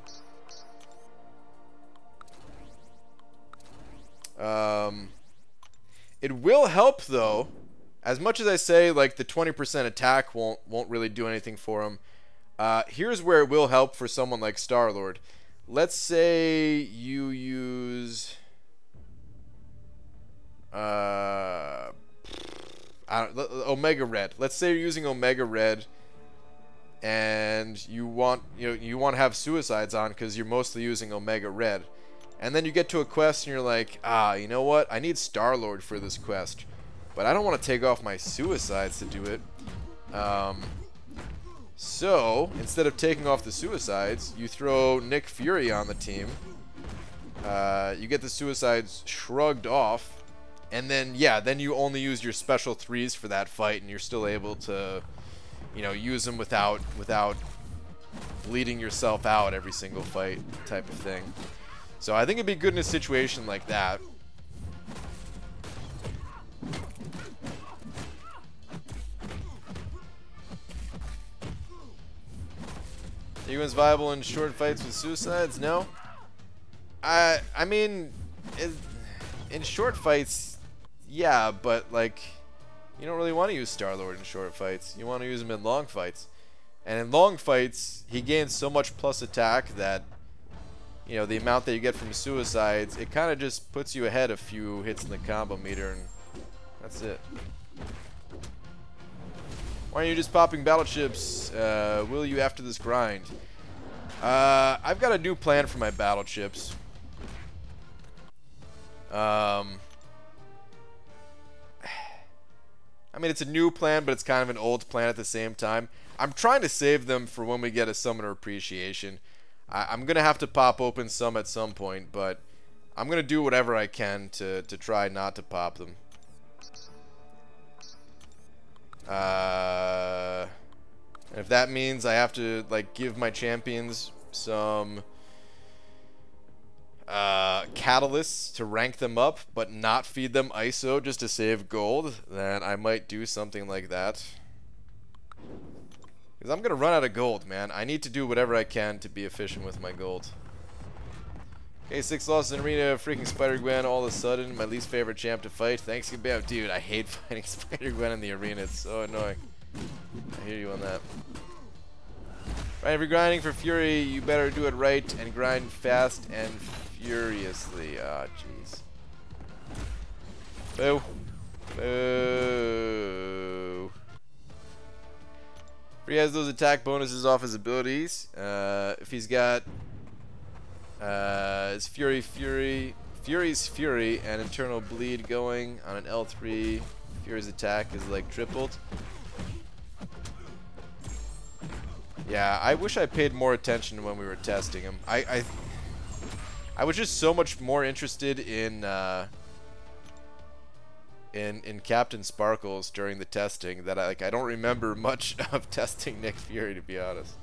It will help though. As much as I say like the 20% attack won't really do anything for him. Here's where it will help for someone like Star-Lord. Let's say you use Omega Red. Let's say you're using Omega Red and you want to have suicides on because you're mostly using Omega Red. And then you get to a quest and you're like, you know what? I need Star-Lord for this quest. But I don't want to take off my suicides to do it. So, instead of taking off the suicides, you throw Nick Fury on the team. You get the suicides shrugged off. And then, yeah, then you only use your special 3s for that fight. And you're still able to, use them without bleeding yourself out every single fight type of thing. So I think it'd be good in a situation like that. Ewan's viable in short fights with suicides? No. I mean, in short fights, yeah, but like, you don't really want to use Star-Lord in short fights. You want to use him in long fights. And in long fights, he gains so much plus attack that, the amount that you get from suicides, it kind of just puts you ahead a few hits in the combo meter, and that's it. Why aren't you just popping battle chips? Will you after this grind? I've got a new plan for my battle chips. I mean, it's a new plan, but it's kind of an old plan at the same time. I'm trying to save them for when we get a Summoner Appreciation. I'm going to have to pop open some at some point, but I'm going to do whatever I can to try not to pop them. And if that means I have to like give my champions some catalysts to rank them up but not feed them ISO just to save gold, then I might do something like that. Because I'm gonna run out of gold, man. I need to do whatever I can to be efficient with my gold. Okay, 6 losses in arena, freaking Spider-Gwen all of a sudden, my least favorite champ to fight. Thanks, Kabam. Dude, I hate fighting Spider-Gwen in the arena, it's so annoying. I hear you on that. Right, if you're grinding for Fury, you better do it right and grind fast and furiously. Ah, jeez. Boo. Boo. He has those attack bonuses off his abilities. If he's got his Fury's Fury, and Internal Bleed going on an L3, Fury's attack is like tripled. Yeah, I wish I paid more attention when we were testing him. I was just so much more interested in Captain Sparkles during the testing that I don't remember much of testing Nick Fury, to be honest.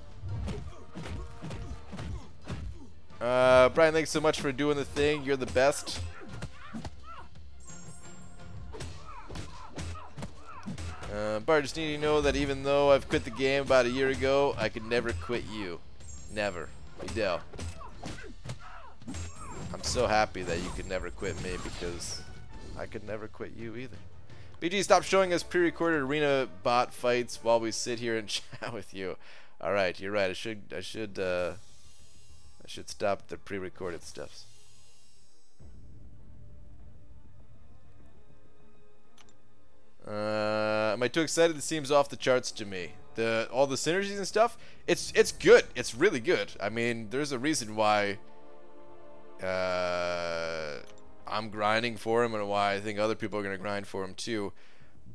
Brian, thanks so much for doing the thing. You're the best. Bart, just need to know that even though I've quit the game about a year ago, I could never quit you. Never. Vidal. I'm so happy that you could never quit me because I could never quit you either. BG, stop showing us pre-recorded arena bot fights while we sit here and chat with you. All right, you're right. I should stop the pre-recorded stuff. Am I too excited? It seems off the charts to me. All the synergies and stuff. It's good. It's really good. I mean, there's a reason why I'm grinding for him and why I think other people are gonna grind for him too.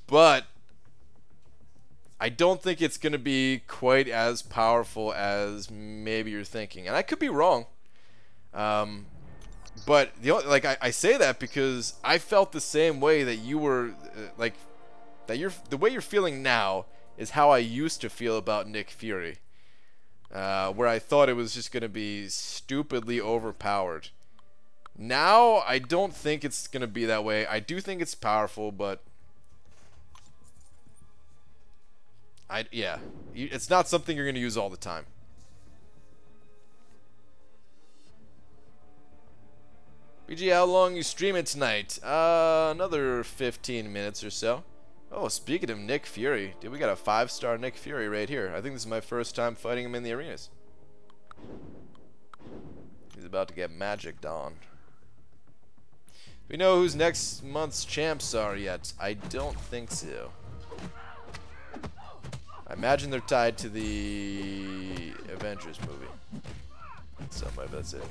But I don't think it's gonna be quite as powerful as maybe you're thinking, and I could be wrong. But I say that because I felt the same way that you were the way you're feeling now is how I used to feel about Nick Fury, where I thought it was just gonna be stupidly overpowered. Now I don't think it's gonna be that way. I do think it's powerful, but it's not something you're gonna use all the time. BG, how long you streaming tonight? Another 15 minutes or so. Oh, speaking of Nick Fury, dude, we got a 5-star Nick Fury right here. I think this is my first time fighting him in the arenas. He's about to get magicked on. We know who's next month's champs are yet. I don't think so. I imagine they're tied to the Avengers movie. Somebody, that's it.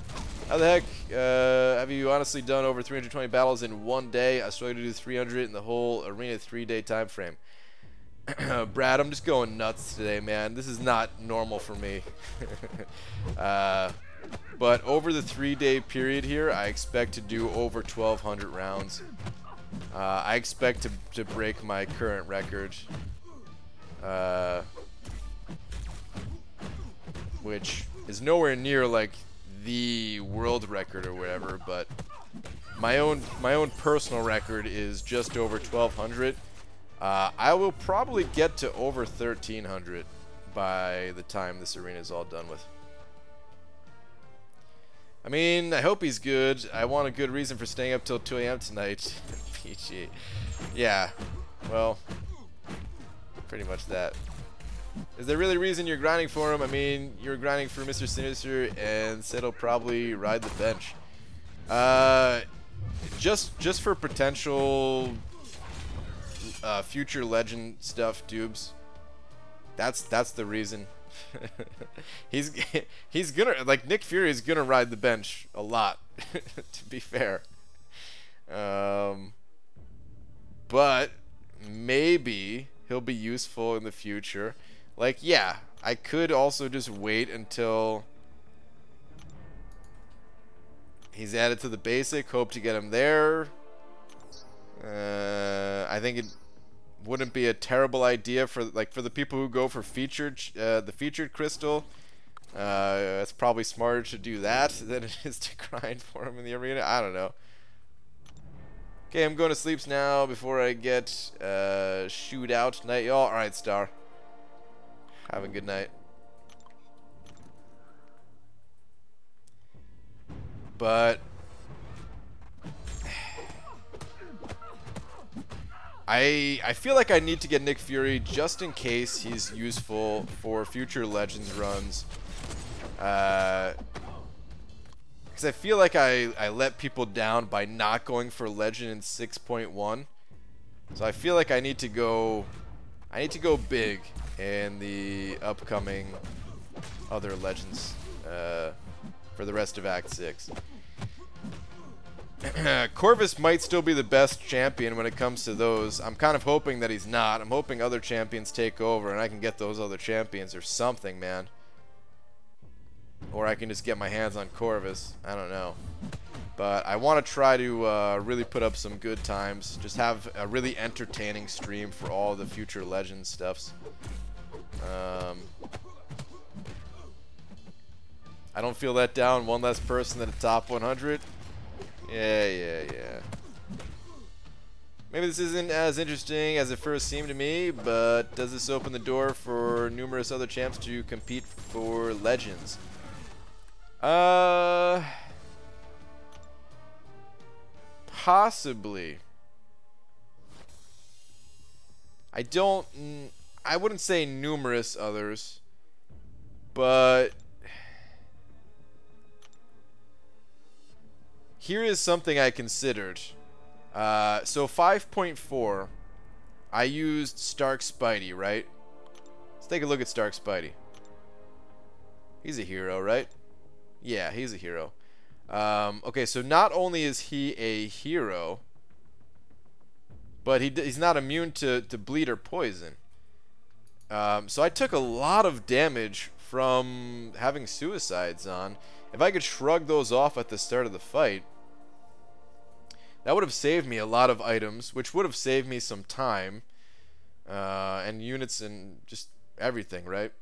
How the heck have you honestly done over 320 battles in one day? I struggle to do 300 in the whole arena 3-day time frame. Brad, I'm just going nuts today, man. This is not normal for me. But over the 3-day period here, I expect to do over 1,200 rounds. I expect to break my current record. Which is nowhere near like the world record or whatever, but my own personal record is just over 1,200. I will probably get to over 1,300 by the time this arena is all done with. I mean, I hope he's good. I want a good reason for staying up till 2 AM tonight. PG. Yeah. Well, pretty much that. Is there really a reason you're grinding for him? I mean, you're grinding for Mr. Sinister and said he'll probably ride the bench. Just for potential future legend stuff, Dubes. That's the reason. he's gonna, like, Nick Fury is gonna ride the bench a lot, to be fair. But maybe he'll be useful in the future. Like, yeah, I could also just wait until he's added to the basic, hope to get him there. I think it wouldn't be a terrible idea for the people who go for featured the featured crystal. It's probably smarter to do that than it is to grind for him in the arena. I don't know. Okay, I'm going to sleep now before I get shoutout tonight, y'all. All right, Star. Have a good night. But I feel like I need to get Nick Fury just in case he's useful for future Legends runs. Because I feel like I let people down by not going for Legend in 6.1. So I feel like I need to go big in the upcoming other Legends for the rest of Act 6. Corvus might still be the best champion when it comes to those. I'm kind of hoping that he's not. I'm hoping other champions take over and I can get those other champions or something, man. Or I can just get my hands on Corvus. I don't know. But I want to try to really put up some good times. Just have a really entertaining stream for all the future Legends stuffs. I don't feel let down. One less person than a top 100. Yeah. Maybe this isn't as interesting as it first seemed to me, but does this open the door for numerous other champs to compete for Legends? Possibly. I wouldn't say numerous others, but here is something I considered. So 5.4, I used Stark Spidey, right? Let's take a look at Stark Spidey. He's a hero, right? Yeah, he's a hero. Okay, so not only is he a hero, but he's not immune to bleed or poison. So I took a lot of damage from having suicides on. If I could shrug those off at the start of the fight, that would have saved me a lot of items, which would have saved me some time and units and just everything, right?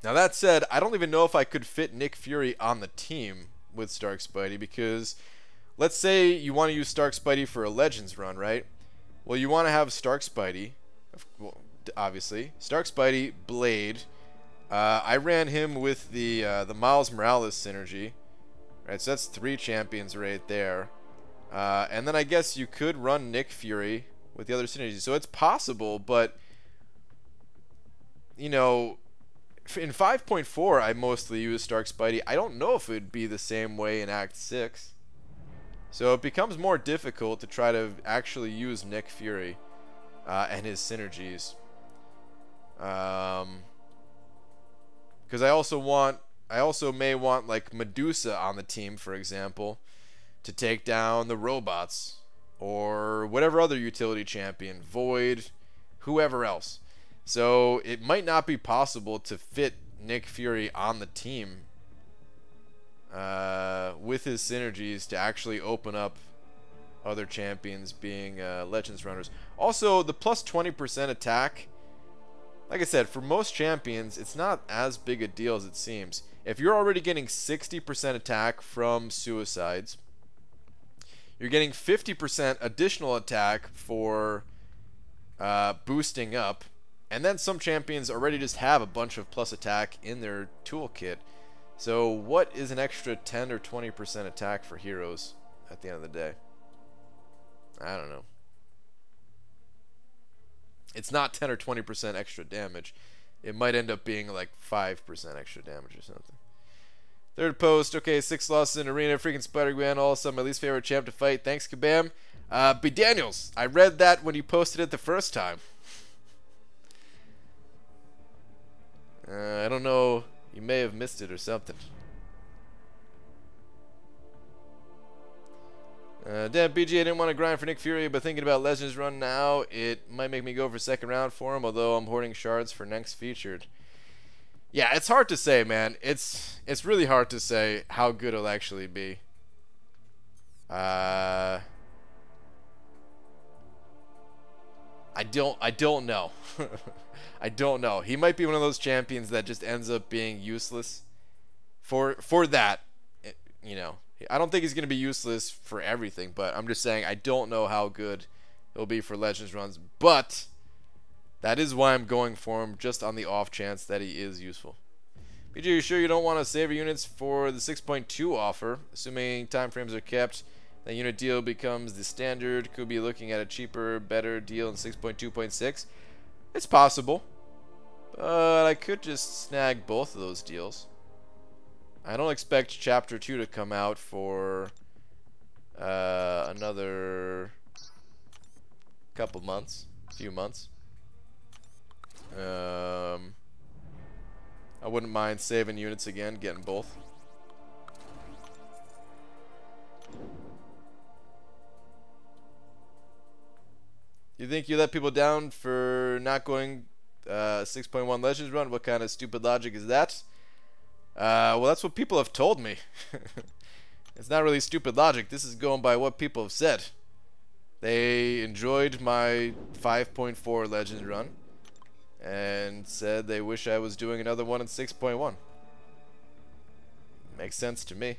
Now that said, I don't even know if I could fit Nick Fury on the team with Stark Spidey, because let's say you want to use Stark Spidey for a Legends run, right? Well, you want to have Stark Spidey, well, obviously, Stark Spidey, Blade. I ran him with the Miles Morales synergy, Right, so that's 3 champions right there. And then I guess you could run Nick Fury with the other synergies. So it's possible, but, you know, in 5.4, I mostly use Stark Spidey. I don't know if it would be the same way in Act 6. So it becomes more difficult to try to actually use Nick Fury and his synergies. Because I also may want like Medusa on the team, for example, to take down the robots or whatever other utility champion, Void, whoever else. So it might not be possible to fit Nick Fury on the team with his synergies to actually open up other champions being Legends runners. Also, the plus 20% attack, like I said, for most champions, it's not as big a deal as it seems. If you're already getting 60% attack from suicides, you're getting 50% additional attack for boosting up, and then some champions already just have a bunch of plus attack in their toolkit. So what is an extra 10 or 20% attack for heroes at the end of the day? I don't know. It's not 10 or 20% extra damage. It might end up being like 5% extra damage or something. Third post. Okay, 6 losses in arena. Freaking Spider-Gwen. All of a sudden, my least favorite champ to fight. Thanks, Kabam. B. Daniels. I read that when you posted it the first time. I don't know. You may have missed it or something. Damn, BG, I didn't want to grind for Nick Fury, but thinking about Legends run now, it might make me go for second round for him, although I'm hoarding shards for next featured. Yeah, it's hard to say, man. It's really hard to say how good it'll actually be. I don't know. I don't know. He might be one of those champions that just ends up being useless for that, you know. I don't think he's going to be useless for everything, but I'm just saying I don't know how good it'll be for Legends runs, but that is why I'm going for him, just on the off chance that he is useful. BG, you sure you don't want to save your units for the 6.2 offer? Assuming time frames are kept, the unit deal becomes the standard. Could be looking at a cheaper, better deal in 6.2.6. It's possible, but I could just snag both of those deals. I don't expect Chapter 2 to come out for another couple months, few months. I wouldn't mind saving units again, getting both. You think you let people down for not going 6.1 Legends run? What kind of stupid logic is that? Well, that's what people have told me. It's not really stupid logic. This is going by what people have said. They enjoyed my 5.4 Legends run and said they wish I was doing another one in 6.1. Makes sense to me.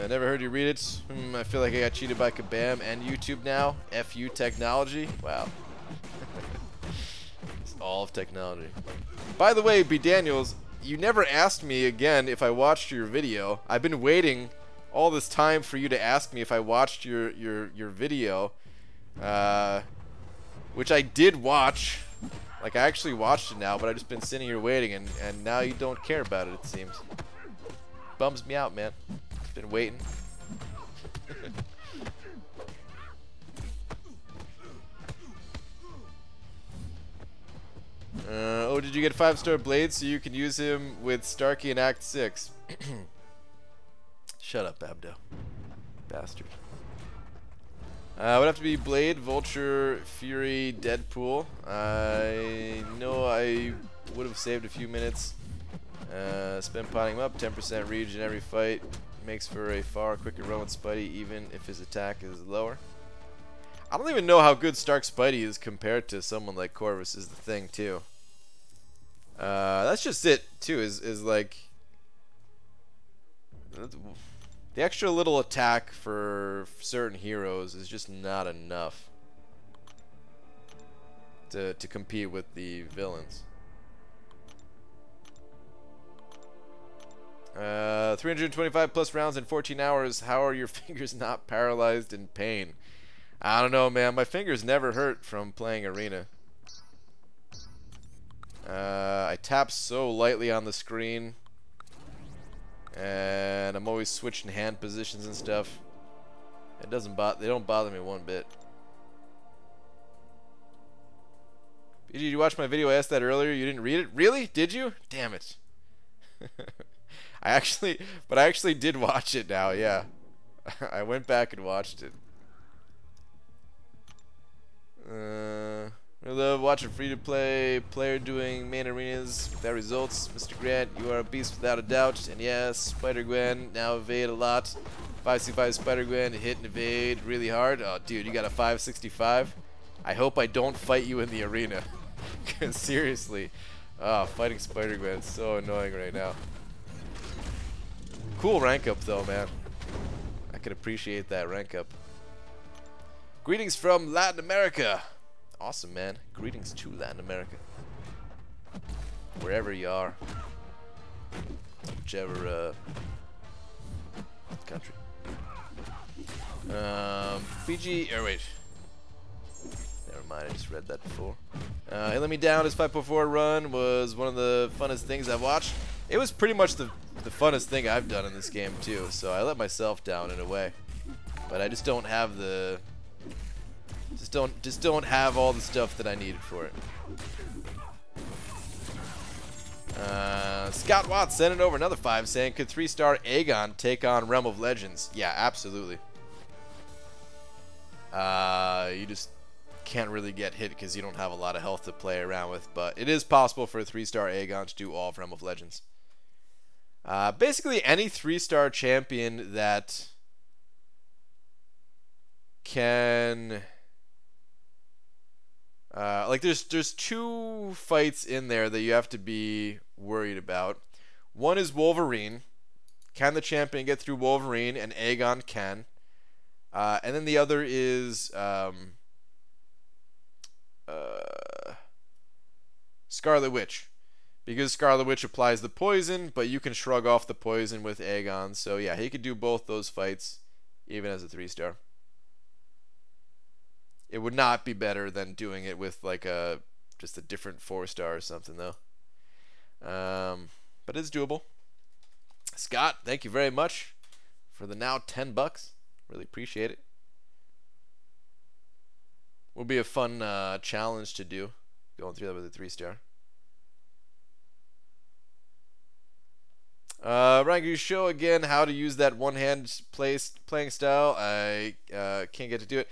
Never heard you read it. I feel like I got cheated by Kabam and YouTube now. FU technology. Wow. It's all of technology. By the way, B. Daniels, you never asked me again if I watched your video. I've been waiting all this time for you to ask me if I watched your video, which I did watch. Like, I actually watched it now, but I've just been sitting here waiting, and now you don't care about it, it seems. Bums me out, man. Been waiting. Oh, did you get 5-star Blade so you can use him with Starkey in Act 6? Shut up, Abdo. Bastard. Would have to be Blade, Vulture, Fury, Deadpool. I know I would have saved a few minutes. Spent potting him up, 10% regen every fight. Makes for a far quicker run with Spidey, even if his attack is lower. I don't even know how good Stark Spidey is compared to someone like Corvus is the thing, too. That's just it, too, is like... The extra little attack for certain heroes is just not enough to compete with the villains. 325 plus rounds in 14 hours. How are your fingers not paralyzed in pain? I don't know, man. My fingers never hurt from playing Arena. I tap so lightly on the screen, and I'm always switching hand positions and stuff. It doesn't they don't bother me one bit. BG, did you watch my video? I asked that earlier. You didn't read it? Really? Did you? Damn it. I actually did watch it now, yeah. I went back and watched it. I love watching free-to-play player doing main arenas without results. Mr. Grant, you are a beast without a doubt. And yes, Spider-Gwen, now evade a lot. 565 Spider-Gwen, hit and evade really hard. Oh, dude, you got a 565? I hope I don't fight you in the arena. Because seriously, fighting Spider-Gwen is so annoying right now. Cool rank up though, man. I could appreciate that rank up. Greetings from Latin America. Awesome, man. Greetings to Latin America. Wherever you are. Whichever country. BG, or wait. Never mind, I just read that before. Hey, Let Me Down, his 5.4 run was one of the funnest things I've watched. It was pretty much the funnest thing I've done in this game too, so I let myself down in a way. But I just don't have the just don't have all the stuff that I needed for it. Scott Watts sending over another 5 saying, could 3-star Aegon take on Realm of Legends? Yeah, absolutely. You just can't really get hit because you don't have a lot of health to play around with, but it is possible for a 3-star Aegon to do all of Realm of Legends. Basically any 3-star champion that can like there's 2 fights in there that you have to be worried about. One is Wolverine. Can the champion get through Wolverine? And Aegon can. And then the other is Scarlet Witch. Because Scarlet Witch applies the poison, but you can shrug off the poison with Aegon. So yeah, he could do both those fights, even as a 3-star. It would not be better than doing it with like just a different 4-star or something though. But it's doable. Scott, thank you very much for the now $10. Really appreciate it. Will be a fun challenge to do, going through that with a 3-star. Ryan, can you show again how to use that one-hand playing style? I can't get to do it.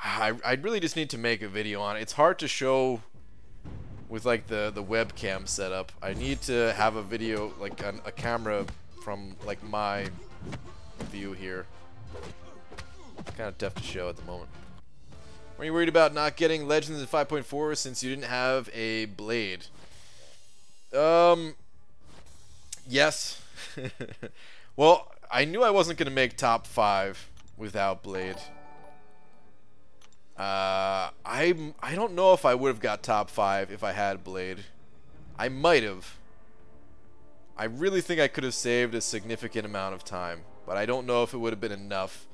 I really just need to make a video on it. It's hard to show with like the webcam setup. I need to have a video, like a camera from like my view here. Kind of tough to show at the moment. Were you worried about not getting Legends in 5.4 since you didn't have a blade? Yes. Well, I knew I wasn't gonna make top 5 without blade. I don't know if I would have got top 5 if I had blade. I might have. I really think I could have saved a significant amount of time, but I don't know if it would have been enough.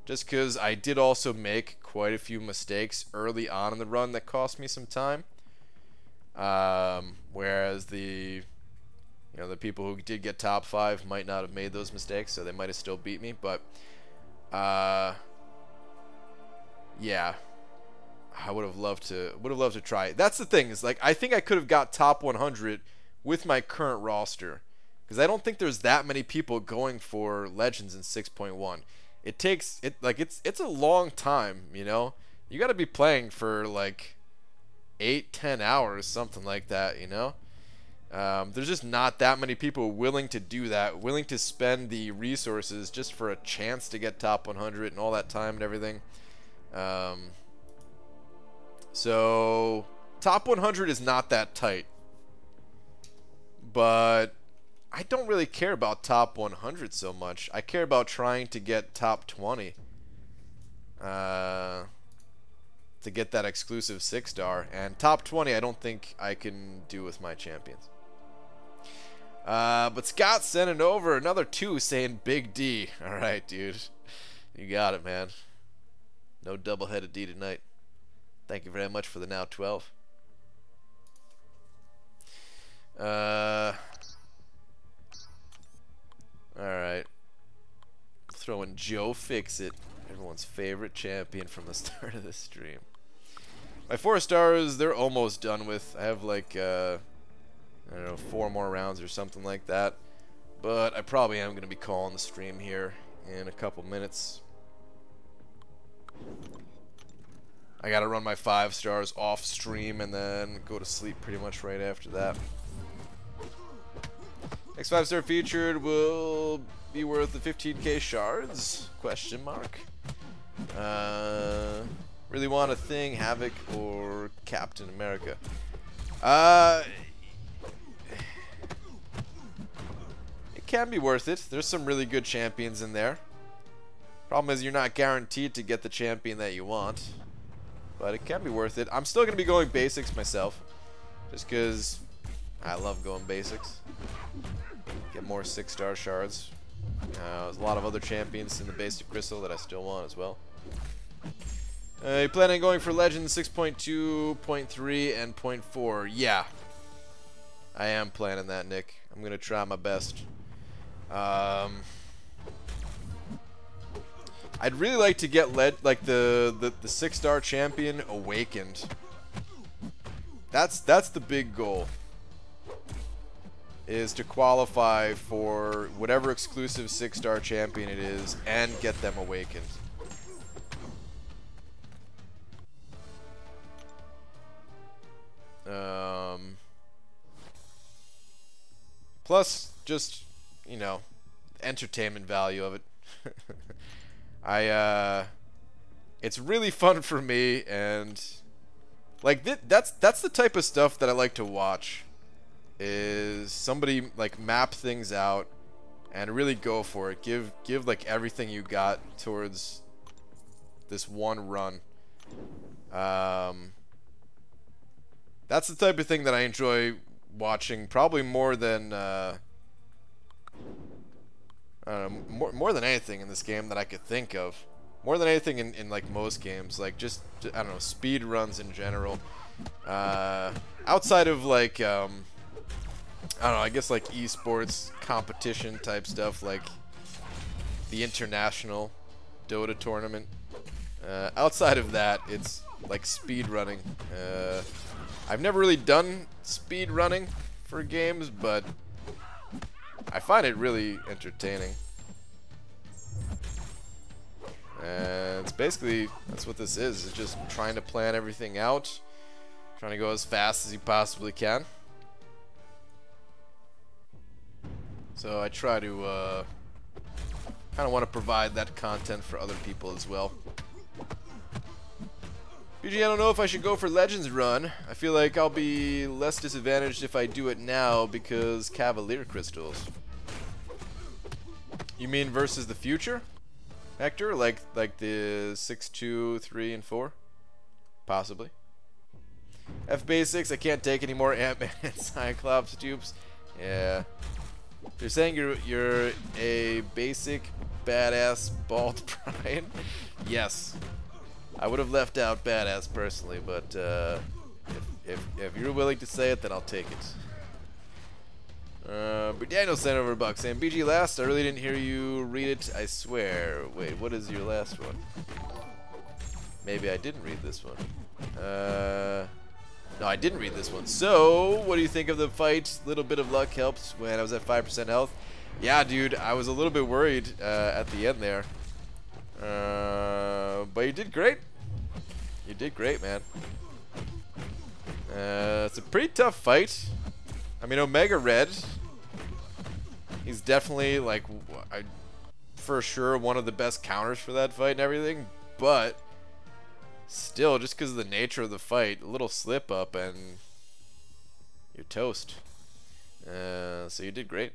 Just because I did also make quite a few mistakes early on in the run that cost me some time. Whereas the people who did get top 5 might not have made those mistakes, so they might have still beat me. But yeah, I would have loved to try it. That's the thing, is like I think I could have got top 100 with my current roster, because I don't think there's that many people going for Legends in 6.1. It takes it's a long time, you know. You got to be playing for like 8-10 hours, something like that, you know. There's just not that many people willing to do that, willing to spend the resources just for a chance to get top 100 and all that time and everything. So top 100 is not that tight, but I don't really care about top 100 so much. I care about trying to get top 20 to get that exclusive 6-star, and top 20 I don't think I can do with my champions. But Scott sending over another 2 saying Big D. Alright, dude. You got it, man. No double-headed D tonight. Thank you very much for the now 12. Alright. Throw in Joe Fix-It, everyone's favorite champion from the start of this stream. My 4 stars, they're almost done with. I have like, I don't know, 4 more rounds or something like that. But I probably am going to be calling the stream here in a couple minutes. I got to run my 5 stars off stream and then go to sleep pretty much right after that. Next 5-star featured will be worth the 15k shards? Question mark. Really want a Thing, Havoc, or Captain America? It can be worth it. There's some really good champions in there. Problem is you're not guaranteed to get the champion that you want. But it can be worth it. I'm still going to be going basics myself. Just because I love going basics. Get more 6-star shards. There's a lot of other champions in the basic crystal that I still want as well. You plan on going for Legends 6.2, 0.3, and 0.4? Yeah. I am planning that, Nick. I'm going to try my best. I'd really like to get the 6-star champion Awakened. That's the big goal. Is to qualify for whatever exclusive 6-star champion it is and get them Awakened. Plus, just, you know, entertainment value of it. It's really fun for me, and like that's the type of stuff that I like to watch. Is somebody like map things out and really go for it. Give like everything you got towards this one run. That's the type of thing that I enjoy watching, probably more than I don't know, more than anything in this game that I could think of. More than anything in like most games, like just I don't know, speed runs in general. Outside of like I don't know, I guess like esports competition type stuff, like the international Dota tournament. Outside of that, it's like speed running. I've never really done speed running for games, but I find it really entertaining. And it's basically, that's what this is. It's just trying to plan everything out, trying to go as fast as you possibly can. So I try to kind of want to provide that content for other people as well. BG, I don't know if I should go for Legends run. I feel like I'll be less disadvantaged if I do it now because Cavalier crystals. You mean versus the future, Hector? Like the 6, 2, 3, and 4? Possibly. F basics, I can't take any more Ant-Man and Cyclops dupes. Yeah. You're saying you're a basic badass bald Brian? Yes. I would have left out badass personally, but if you're willing to say it, then I'll take it. But Daniel sent over a buck saying, BG last, I really didn't hear you read it, I swear. Wait, what is your last one? Maybe I didn't read this one. No, I didn't read this one. So, what do you think of the fight? Little bit of luck helps when I was at 5% health. Yeah, dude, I was a little bit worried at the end there. But you did great. You did great, man. It's a pretty tough fight. I mean, Omega Red, he's definitely, like, for sure one of the best counters for that fight and everything. But still, just because of the nature of the fight, a little slip up and you're toast. So you did great.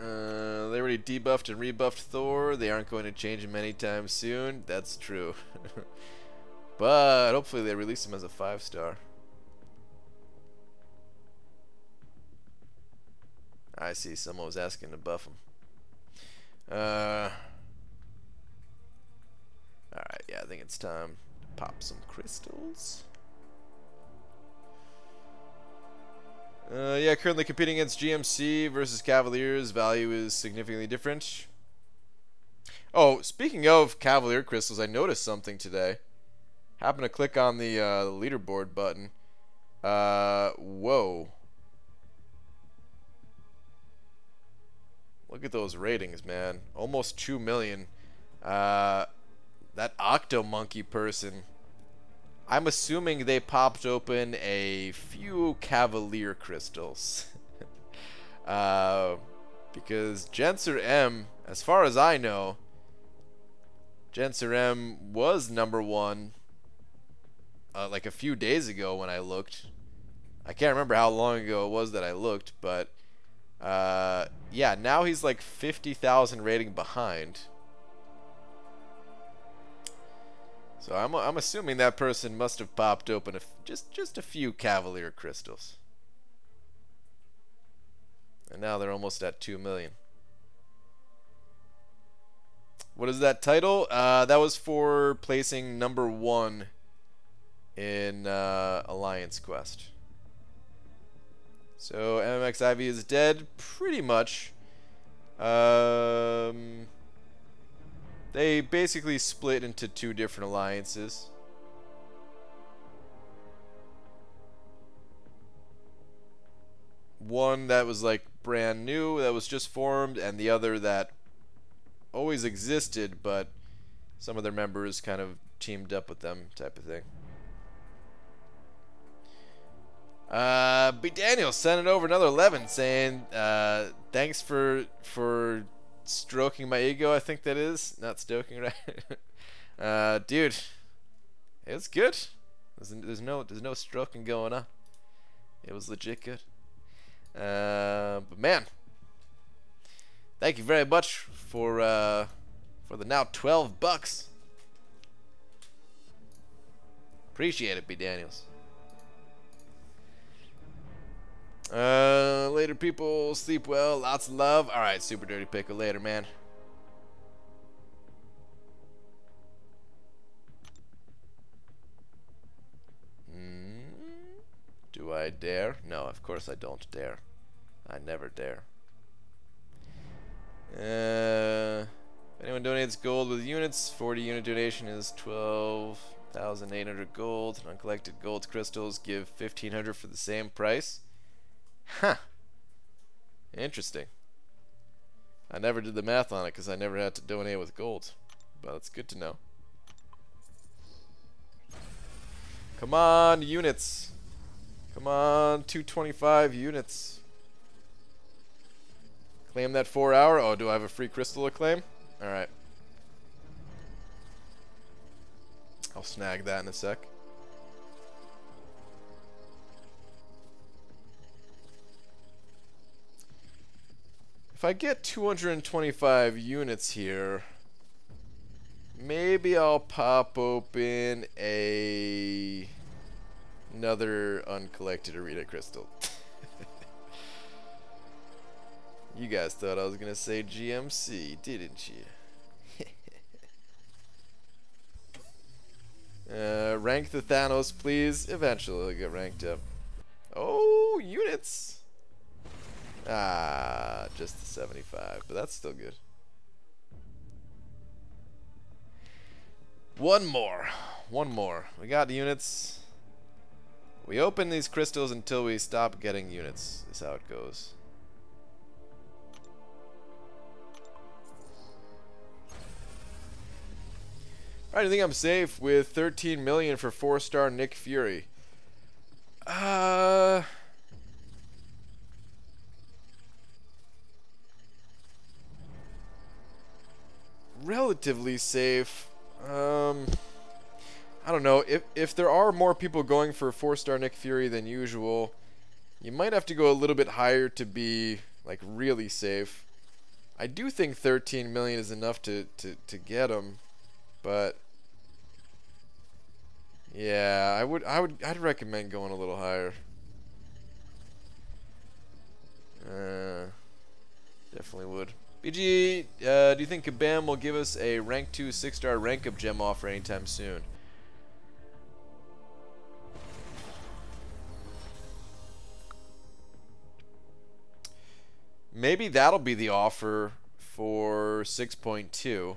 They already debuffed and rebuffed Thor. They aren't going to change him anytime soon. That's true. But hopefully they release him as a 5-star. I see someone was asking to buff him. Alright, yeah, I think it's time to pop some crystals. Yeah, currently competing against GMC versus Cavalier's value is significantly different. Oh, speaking of Cavalier crystals, I noticed something today. Happened to click on the leaderboard button. Whoa. Look at those ratings, man. Almost 2 million. That Octomonkey person. I'm assuming they popped open a few Cavalier crystals. Because Genser M, as far as I know, Genser M was #1 like a few days ago when I looked. I can't remember how long ago it was that I looked, but yeah, now he's like 50,000 rating behind. So I'm assuming that person must have popped open just a few Cavalier crystals. And now they're almost at 2 million. What is that title? That was for placing #1 in Alliance Quest. So MMX Ivy is dead, pretty much. They basically split into 2 different alliances. One that was like brand new, that was just formed, and the other that always existed, but some of their members kind of teamed up with them, type of thing. B. Daniel sent it over another 11 saying, thanks for stroking my ego, I think that is. Not stoking, right? Dude, it was good. There's no stroking going on. It was legit good. But man, thank you very much for the now $12. Appreciate it, B. Daniels. Later, people. Sleep well. Lots of love. Alright, Super Dirty Pickle. Later, man. Do I dare? No, of course I don't dare. I never dare. If anyone donates gold with units, 40 unit donation is 12,800 gold. Uncollected gold crystals give 1,500 for the same price. Huh. Interesting. I never did the math on it because I never had to donate with gold. But it's good to know. Come on, units. Come on, 225 units. Claim that 4-hour. Oh, do I have a free crystal to claim? Alright. I'll snag that in a sec. If I get 225 units here, maybe I'll pop open another uncollected arena crystal. You guys thought I was gonna say GMC, didn't you? Rank the Thanos, please. Eventually he'll get ranked up. Oh, units! Ah, just the 75, but that's still good. One more. We got units. We open these crystals until we stop getting units, is how it goes. Alright, I think I'm safe with 13 million for 4-star Nick Fury. Relatively safe. I don't know. If there are more people going for 4-star Nick Fury than usual, you might have to go a little bit higher to be like really safe. I do think 13 million is enough to get him, but Yeah, I'd recommend going a little higher. Definitely would. BG, do you think Kabam will give us a rank 2 6-star rank up gem offer anytime soon? Maybe that'll be the offer for 6.2.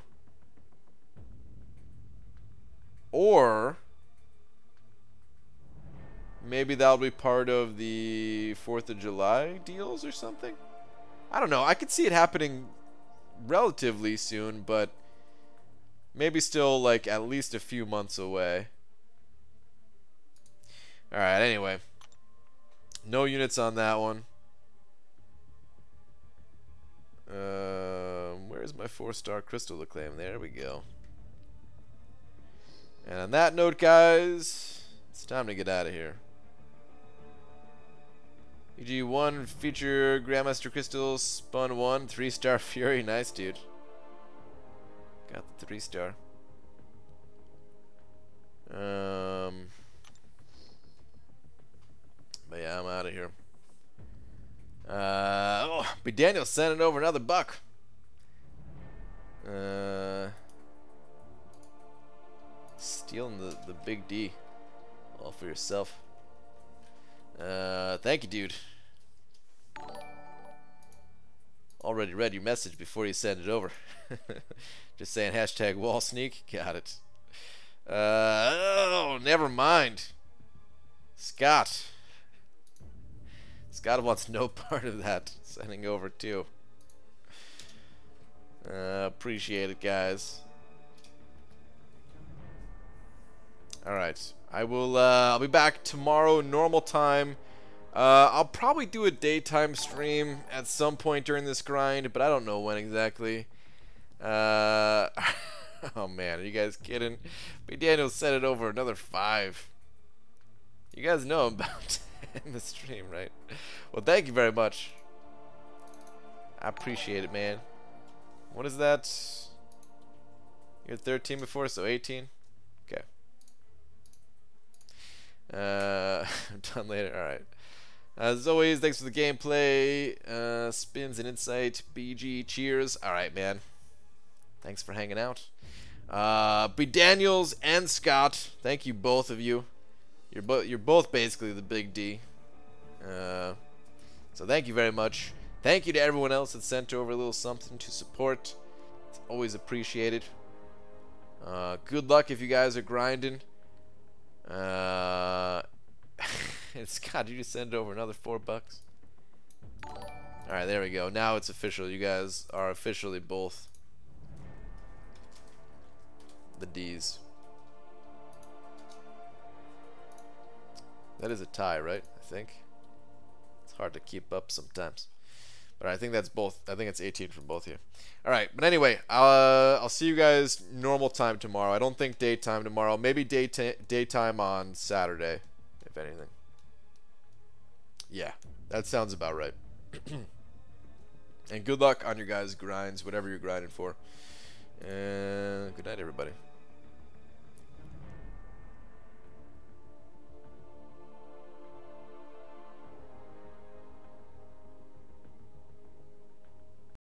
Or maybe that'll be part of the 4th of July deals or something. I don't know. I could see it happening relatively soon, but maybe still like at least a few months away. Alright, anyway. No units on that one. Where's my 4-star crystal acclaim? There we go. And on that note, guys, it's time to get out of here. EG1 feature Grandmaster Crystals, Spun 1, 3-star Fury. Nice, dude. Got the 3-star. But yeah, I'm out of here. Oh, but Daniel sending over another buck. Stealing the big D all for yourself. Thank you, dude. Already read your message before you send it over. Just saying hashtag wall sneak. Got it. Oh, never mind. Scott wants no part of that. Sending over too. Appreciate it, guys. Alright. I'll be back tomorrow, normal time. I'll probably do a daytime stream at some point during this grind, but I don't know when exactly. Oh man, are you guys kidding? B. Daniel sent it over another 5. You guys know I'm about to end the stream, right? Well, thank you very much. I appreciate it, man. What is that? You're 13 before, so 18? Okay. I'm done later. Alright. As always, thanks for the gameplay, spins and insight. BG, cheers. Alright, man. Thanks for hanging out. B. Daniels and Scott, thank you, both of you. You're both basically the big D. So thank you very much. Thank you to everyone else that sent over a little something to support. It's always appreciated. Good luck if you guys are grinding. And Scott, you just send over another $4? Alright, there we go. Now it's official. You guys are officially both the D's. That is a tie, right? I think. It's hard to keep up sometimes. But I think that's both. I think it's 18 from both here. Alright, but anyway, I'll see you guys normal time tomorrow. I don't think daytime tomorrow. Maybe daytime on Saturday, if anything. Yeah, that sounds about right. And good luck on your guys' grinds, whatever you're grinding for. And good night, everybody.